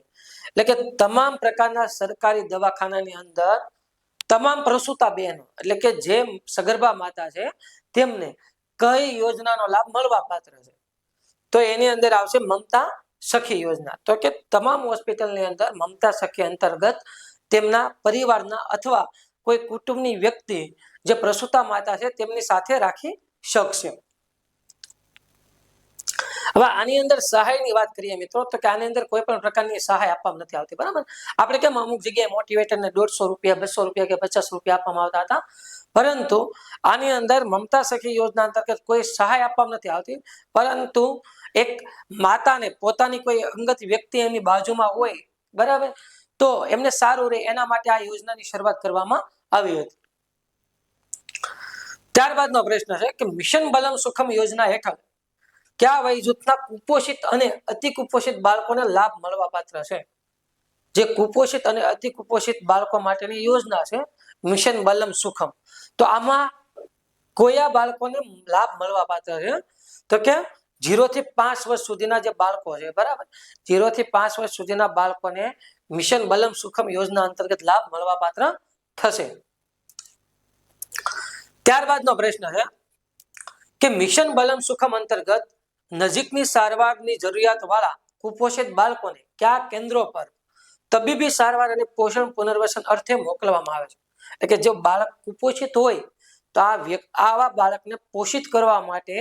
Speaker 1: એટલે કે તમામ પ્રકારના સરકારી દવાખાનાની અંદર તમામ પ્રસૂતા બહેનો એટલે કે જે સગર્ભા માતા છે તેમને કઈ યોજનાનો લાભ મળવા પાત્ર છે? તો એની અંદર આવશે મમતા સખી યોજના. તો કે તમામ હોસ્પિટલની અંદર મમતા સખી અંતર્ગત તેમના પરિવારના અથવા કોઈ કુટુંબની વ્યક્તિ જે પ્રસૂતા માતા છે તેમની સાથે રાખી શકશે. હવે આની અંદર સહાયની વાત કરીએ મિત્રો, તો કે આની અંદર કોઈ પણ પ્રકારની સહાય આપવામાં નથી આવતી, બરાબર. આપણે કેમ અમુક જગ્યાએ મોટિવેટરને 150 રૂપિયા, 200 રૂપિયા કે 50 રૂપિયા આપવામાં આવતા હતા, પરંતુ આની અંદર મમતા સખી યોજના અંતર્ગત કોઈ સહાય આપવામાં નથી આવતી, પરંતુ એક માતાને પોતાની કોઈ અંગત વ્યક્તિ એમની બાજુમાં હોય, બરાબર, તો એમને સારું રહે એના માટે આ યોજનાની શરૂઆત કરવામાં આવી હતી. ત્યારબાદનો પ્રશ્ન છે કે મિશન બલમ સુખમ યોજના હેઠળ કયા વય જૂથના કુપોષિત અને અતિ કુપોષિત બાળકોને લાભ મળવા પાત્ર છે? જે કુપોષિત અને અતિ કુપોષિત બાળકો માટેની યોજના છે મિશન બલમ સુખમ, તો આમાં કયા બાળકોને લાભ મળવા પાત્ર છે? તો કે 0 થી 5 વર્ષ સુધીના જે બાળકો છે, બરાબર, 0 થી 5 વર્ષ સુધીના બાળકોને મિશન બલમ સુખમ યોજના અંતર્ગત લાભ મળવા પાત્ર થશે. ત્યારબાદનો પ્રશ્ન છે કે મિશન બલમ સુખમ અંતર્ગત નજીકની સારવારની જરૂરિયાત વાળા કુપોષિત બાળકોને કયા કેન્દ્રો પર તબીબી સારવાર અને પોષણ પુનર્વસન અર્થે મોકલવામાં આવે છે? એટલે કે જો બાળક કુપોષિત હોય તો આવા બાળકને પોષિત કરવા માટે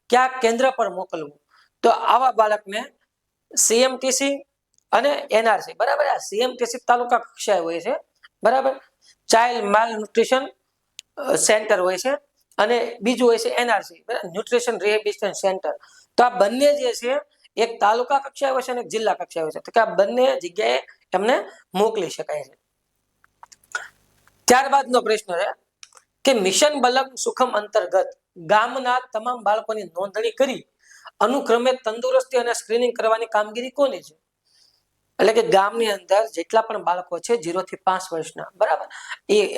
Speaker 1: કયા કેન્દ્ર પર મોકલવું? તો આવા બાળકને સીએમટીસી અને એનઆરસી, બરાબર. આ સીએમટીસી તાલુકા કક્ષાએ હોય છે, બરાબર. ચાઇલ્ડ માલ ન્યુટ્રિશન સેન્ટર હોય છે અને બીજું હોય છે એનઆરસી, ન્યુટ્રિશન રિહેબિલિટેશન સેન્ટર. તો આ બંને જે છે એક તાલુકા કક્ષાએ હોય છે અને એક જિલ્લા કક્ષાએ હોય છે. તો કે આ બંને જગ્યાએ એમને મોકલી શકાય છે. ત્યારબાદનો પ્રશ્ન છે કે મિશન બલક સુખમ અંતર્ગત ગામના તમામ બાળકોની નોંધણી કરી અનુક્રમે તંદુરસ્તી અને સ્ક્રીનિંગ કરવાની કામગીરી કોની છે? એટલે કે ગામની અંદર જેટલા પણ બાળકો છે 0 થી 5 વર્ષના, બરાબર,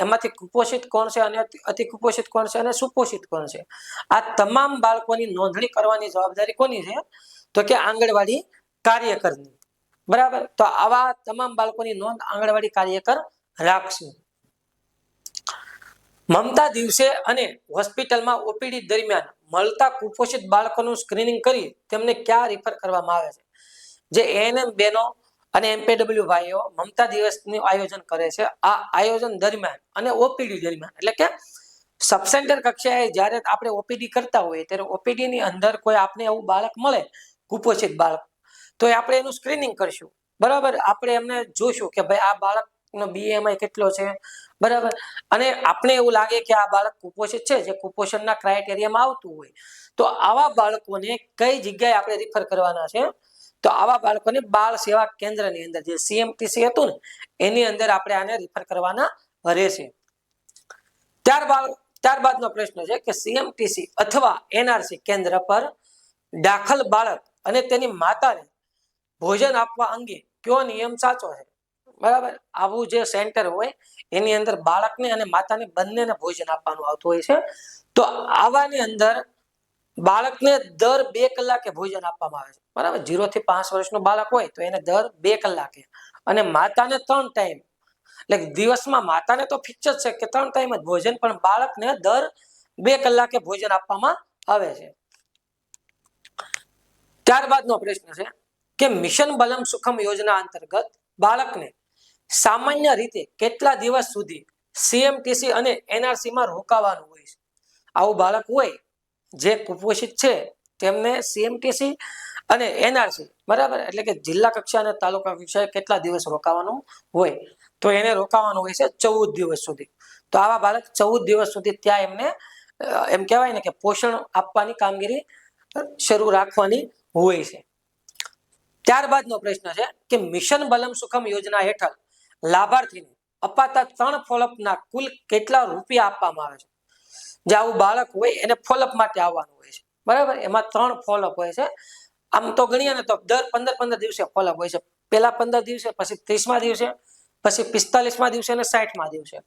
Speaker 1: એમાંથી કુપોષિત કોણ છે અને અતિ કુપોષિત કોણ છે અને સુપોષિત કોણ છે, આ તમામ બાળકોની નોંધણી કરવાની જવાબદારી કોની છે? તો કે આંગણવાડી કાર્યકરની, બરાબર. તો આવા તમામ બાળકોની નોંધ આંગણવાડી કાર્યકર રાખશે. મમતા દિવસે અને હોસ્પિટલમાં ઓપીડી દરમિયાન મળતા કુપોષિત બાળકોનું સ્ક્રીનિંગ કરી તેમને ક્યાં રિફર કરવામાં આવે છે? જે એએનએમ બહેનો અને એમપીડબ્લ્યુ ભાઈઓ મમતા દિવસનું આયોજન કરે છે. આ આયોજન દરમિયાન અને ઓપીડી દરમિયાન, એટલે કે સબ સેન્ટર કક્ષાએ જ્યારે આપણે ઓપીડી કરતા હોઈએ ત્યારે ઓપીડી ની અંદર કોઈ આપણે એવું બાળક મળે, કુપોષિત બાળક, તો આપણે એનું સ્ક્રીનિંગ કરશું, બરાબર. આપણે એમને જોશું કે ભાઈ આ બાળકનો બીએમઆઈ કેટલો છે, બરાબર. અને આપણે એવું લાગે કે આ બાળક કુપોષિત છે, જે કુપોષણના ક્રાઇટેરિયામાં આવતું હોય, તો આવા બાળકોને કઈ જગ્યાએ આપણે રિફર કરવાના છે? તો આવા બાળકોને બાળ સેવા કેન્દ્રની અંદર, જે સીએમટીસી હતું ને એની અંદર આપણે આને રિફર કરવાના રહેશે. ત્યારબાદનો પ્રશ્ન છે કે સીએમટીસી અથવા એનઆરસી કેન્દ્ર પર દાખલ બાળક અને તેની માતાને ભોજન આપવા અંગે કયો નિયમ સાચો છે? બરાબર. આવું જે સેન્ટર હોય એની અંદર બાળકને અને માતાને બંનેને ભોજન આપવાનું આવતું હોય છે. તો આવાની અંદર બાળકને દર 2 કલાકે ભોજન આપવામાં આવે છે, બરાબર. 0 થી 5 વર્ષનું બાળક હોય તો એને દર 2 કલાકે અને માતાને 3 ટાઈમ. એટલે દિવસમાં માતાને તો ફિક્સ જ છે કે 3 ટાઈમ જ ભોજન, પણ બાળકને દર 2 કલાકે ભોજન આપવામાં આવે છે. ત્યારબાદનો પ્રશ્ન છે કે મિશન બલમ સુખમ યોજના અંતર્ગત બાળકને સામાન્ય રીતે કેટલા દિવસ સુધી સીએમટીસી અને એનઆરસી માં રોકાવાનું હોય છે? આવું બાળક હોય જે કુપોષિત છે તેમને સીએમટીસી અને એનઆરસી, બરાબર, એટલે કે જિલ્લા કક્ષા અને તાલુકા કક્ષાએ કેટલા દિવસ રોકાવાનું હોય? તો એને રોકાવાનું હોય છે 14 દિવસ સુધી. તો આવા બાળક 14 દિવસ સુધી ત્યાં એમને એમ કહેવાય ને કે પોષણ આપવાની કામગીરી શરૂ રાખવાની હોય છે. ત્યારબાદનો પ્રશ્ન છે કે મિશન બલમ સુખમ યોજના હેઠળ લાભાર્થીને અપાતા 3 ફોલોઅપના કુલ કેટલા રૂપિયા આપવામાં આવે છે? જે આવું બાળક હોય એને ફોલોઅપ માટે આવવાનું હોય છે, બરાબર. એમાં 3 ફોલોઅપ હોય છે. આમ તો ગણીએ ને તો દર 15 દિવસે ફોલોઅપ હોય છે. પહેલા 15 દિવસે, પછી 30મા દિવસે, પછી 45મા દિવસે અને 60મા દિવસે.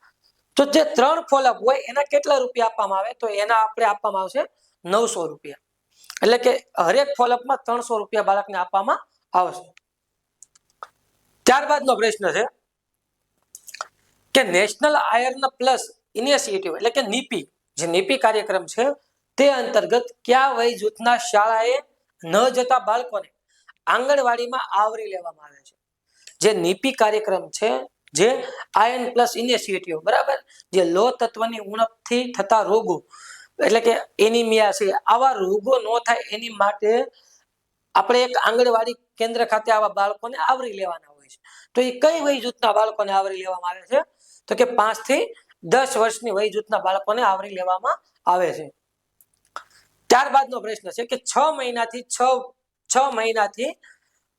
Speaker 1: તો જે 3 ફોલોઅપ હોય એના કેટલા રૂપિયા આપવામાં આવે? તો એના આપણે આપવામાં આવશે 900 રૂપિયા. એટલે કે હરેક ફોલોઅપમાં 300 રૂપિયા બાળકને આપવામાં આવશે. ત્યારબાદનો પ્રશ્ન છે કે નેશનલ આયર્ન પ્લસ ઇનિશિયેટિવ, એટલે કે નીપી, જે નીપી કાર્યક્રમ છે તે અંતર્ગત કયા વય જૂથના શાળાએ ન જતા બાળકોને આંગણવાડીમાં આવરી લેવામાં આવે છે? જે નીપી કાર્યક્રમ છે, જે આયર્ન પ્લસ ઇનિશિયેટિવ, બરાબર, જે લોહ તત્વની ઉણપથી થતા રોગો, એટલે કે એનિમિયા છે, આવા રોગો ન થાય એની માટે આપણે એક આંગણવાડી કેન્દ્ર ખાતે આવા બાળકોને આવરી લેવાના હોય છે. તો એ કઈ વય જૂથના બાળકોને આવરી લેવામાં આવે છે? તો કે 5 થી 10 વર્ષની વય જૂથના બાળકોને આવરી લેવામાં આવે છે. ત્યારબાદનો પ્રશ્ન છે કે 6 મહિનાથી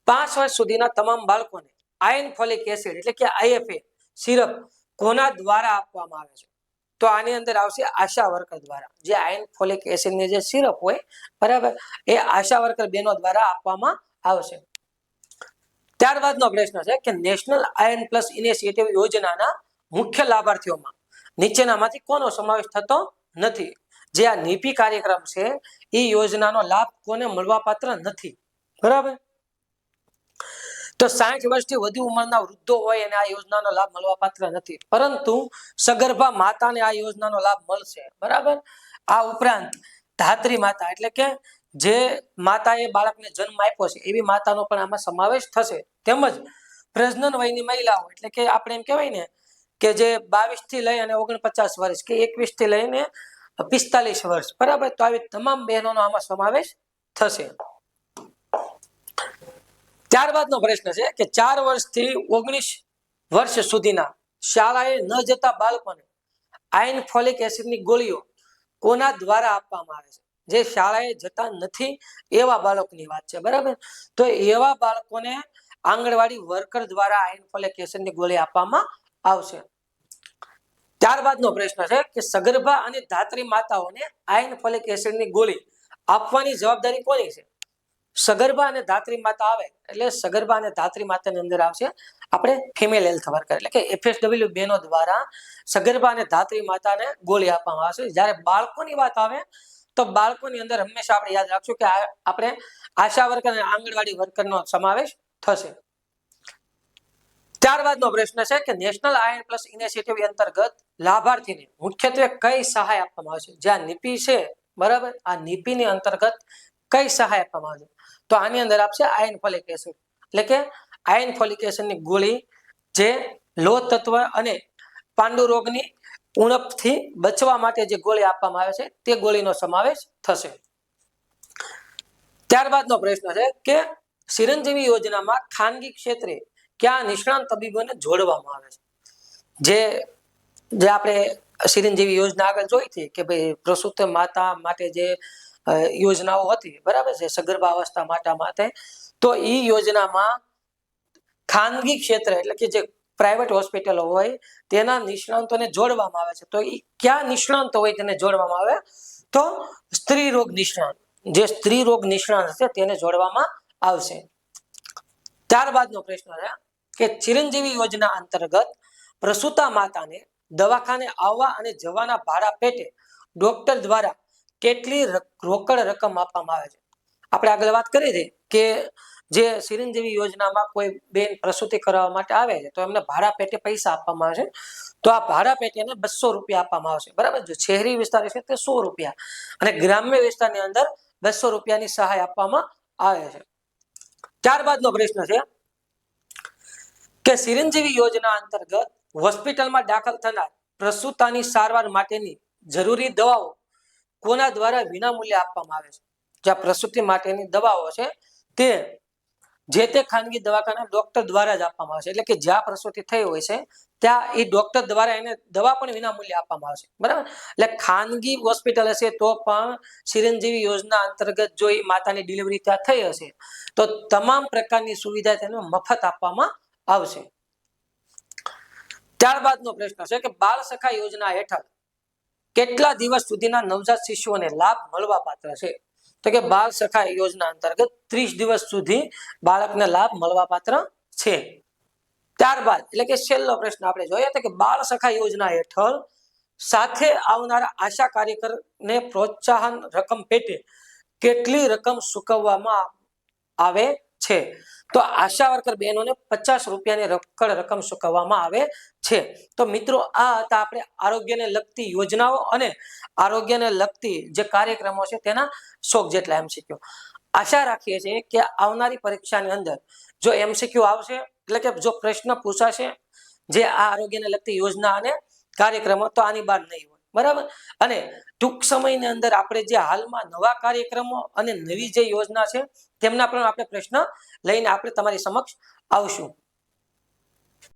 Speaker 1: 5 વર્ષ સુધીના તમામ બાળકોને આયર્ન ફોલિક એસિડ, એટલે કે આઈએફએ સિરપ કોના દ્વારા આપવામાં આવે છે? તો આની અંદર આવશે આશા વર્કર દ્વારા. જે આયર્ન ફોલિક એસિડની જે સિરપ હોય, બરાબર, એ આશા વર્કર બહેનો દ્વારા આપવામાં આવશે. ત્યારબાદનો પ્રશ્ન છે કે નેશનલ આયર્ન પ્લસ ઇનિશિયેટિવ યોજનાના મુખ્ય લાભાર્થીઓમાં નીચેનામાંથી કોનો સમાવેશ થતો નથી? જે આ નીપી કાર્યક્રમ છે એ યોજનાનો લાભ કોને મળવાપાત્ર નથી, બરાબર. તો 60 વર્ષથી વધુ ઉંમરના વૃદ્ધો હોય અને આ યોજનાનો લાભ મળવાપાત્ર નથી, પરંતુ સગર્ભા માતાને આ યોજનાનો લાભ મળશે, બરાબર. આ ઉપરાંત ધાત્રી માતા, એટલે કે જે માતાએ બાળકને જન્મ આપ્યો છે એવી માતાનો પણ આમાં સમાવેશ થશે. તેમજ પ્રજનન વયની મહિલાઓ, એટલે કે આપણે એમ કહેવાય ને કે જે 22 થી લઈ અને 49 વર્ષ કે 21 થી લઈને 45 વર્ષ, બરાબર, તો આવી તમામ બહેનોનો આમાં સમાવેશ થશે. ત્યારબાદનો પ્રશ્ન છે કે 4 વર્ષથી 19 વર્ષ સુધીના શાળાએ ન જતા બાળકોને આયર્ન ફોલિક એસિડની ગોળીઓ કોના દ્વારા આપવામાં આવે છે? જે શાળાએ જતા નથી એવા બાળકોની વાત છે, બરાબર. તો એવા બાળકોને આંગણવાડી વર્કર દ્વારા આયર્ન ફોલિક એસિડની ગોળી આપવામાં આવશે. ત્યારબાદનો પ્રશ્ન છે કે સગર્ભા અને ધાત્રી માતાઓને આયર્ન ફોલિક એસિડની ગોળી આપવાની જવાબદારી કોની છે? સગર્ભા અને ધાત્રી માતા આવે એટલે સગર્ભા અને ધાત્રી માતાની અંદર આવશે આપણે ફિમેલ હેલ્થ વર્કર એટલે કે FSW બહેનો દ્વારા સગર્ભા અને ધાત્રી માતાને ગોળી આપવામાં આવશે. જ્યારે બાળકોની વાત આવે તો બાળકોની અંદર હંમેશા આપણે યાદ રાખશું કે આપણે આશા વર્કર અને આંગણવાડી વર્કરનો સમાવેશ થશે. ત્યારબાદનો પ્રશ્ન છે કે નેશનલ આયર્ન પ્લસ ઇનિશિયેટિવ અંતર્ગત લાભાર્થીને મુખ્યત્વે કઈ સહાય આપવામાં આવશે? જ્યાં નીપી છે, બરાબર, આ નીપીની અંતર્ગત કઈ સહાય આપવામાં આવશે? તો આની અંદર આપશે આયર્ન ફોલિક એસિડ એટલે કે આયર્ન ફોલિક એસિડની ગોળી જે લોહ તત્વ અને પાંડુ રોગની ઉણપથી બચવા માટે જે ગોળી આપવામાં આવે છે તે ગોળીનો સમાવેશ થશે. ત્યારબાદનો પ્રશ્ન છે કે ચિરંજીવી યોજનામાં ખાનગી ક્ષેત્રે ક્યાં નિષ્ણાંત તબીબોને જોડવામાં આવે છે? જે આપણે ચિરંજીવી યોજના આગળ જોઈ હતી કે ભાઈ પ્રસૂત માતા માટે જે યોજનાઓ હતી, બરાબર છે, સગર્ભા અવસ્થા માટે, તો એ યોજનામાં ખાનગી ક્ષેત્ર એટલે કે જે પ્રાઇવેટ હોસ્પિટલો હોય તેના નિષ્ણાંતોને જોડવામાં આવે છે. તો એ ક્યાં નિષ્ણાંત હોય તેને જોડવામાં આવે? તો સ્ત્રી રોગ નિષ્ણાંત, જે સ્ત્રી રોગ નિષ્ણાંત છે તેને જોડવામાં આવશે. ત્યારબાદનો પ્રશ્ન છે કે ચિરંજીવી યોજના અંતર્ગત પ્રસૂતા માતાને દવાખાને આવવા અને જવાના ભાડા પેટે ડોક્ટર દ્વારા કેટલી રોકડ રકમ આપવામાં આવે છે? આપણે આગળ વાત કરી હતી કે જે ચિરંજીવી યોજનામાં કોઈ બેન પ્રસૂતિ કરાવવા માટે આવે છે તો એમને ભાડા પેટે પૈસા આપવામાં આવે છે. તો આ ભાડા પેટેને 200 રૂપિયા આપવામાં આવશે, બરાબર. જો શહેરી વિસ્તાર છે તે 100 રૂપિયા અને ગ્રામ્ય વિસ્તારની અંદર 200 રૂપિયાની સહાય આપવામાં આવે છે. ત્યારબાદનો પ્રશ્ન છે કે ચિરંજીવી યોજના અંતર્ગત હોસ્પિટલમાં દાખલ થનાર પ્રસૂતાની સારવાર માટેની જરૂરી દવાઓ કોના દ્વારા વિનામૂલ્યે આપવામાં આવે છે? જ્યાં પ્રસૂતિ માટેની દવાઓ છે તે જે તે ખાનગી દવાખાના ડોક્ટર દ્વારા જ આપવામાં આવશે. એટલે કે જ્યાં પ્રસૂતિ થઈ હોય છે ત્યાં એ ડોક્ટર દ્વારા એને દવા પણ વિનામૂલ્યે આપવામાં આવશે, બરાબર. એટલે ખાનગી હોસ્પિટલ હશે તો પણ ચિરંજીવી યોજના અંતર્ગત જો એ માતાની ડિલિવરી ત્યાં થઈ હશે તો તમામ પ્રકારની સુવિધા તેને મફત આપવામાં આવશે. ત્યારબાદનો પ્રશ્ન છે કે બાળ સખા યોજના હેઠળ કેટલા દિવસ સુધીના નવજાત શિશુઓને લાભ મળવા પાત્ર છે? તો કે બાળ સખા યોજના અંતર્ગત 30 દિવસ સુધી બાળકને લાભ મળવા પાત્ર છે. ત્યારબાદ એટલે કે છેલ્લો પ્રશ્ન આપણે જોઈએ તો કે બાળ સખા યોજના હેઠળ સાથે આવનારા આશા કાર્યકરને પ્રોત્સાહન રકમ પેટે કેટલી રકમ ચૂકવવામાં આવે છે? તો આશા વર્કર બહેનોને 50 રૂપિયાની રોકડ રકમ ચૂકવવામાં આવે છે. તો મિત્રો આ હતા આપણે આરોગ્યને લગતી યોજનાઓ અને આરોગ્યને લગતી જે કાર્યક્રમો છે તેના 100 જેટલા MCQ. આશા રાખીએ છીએ કે આવનારી પરીક્ષાની અંદર જો MCQ આવશે એટલે કે જો પ્રશ્ન પૂછાશે જે આ આરોગ્યને લગતી યોજના અને કાર્યક્રમો તો આની બહાર નહીં હોય, બરાબર. અને ટૂંક સમયની અંદર આપણે જે હાલમાં નવા કાર્યક્રમો અને નવી જે યોજના છે તેમના પણ આપણે પ્રશ્ન લઈને આપણે તમારી સમક્ષ આવશું.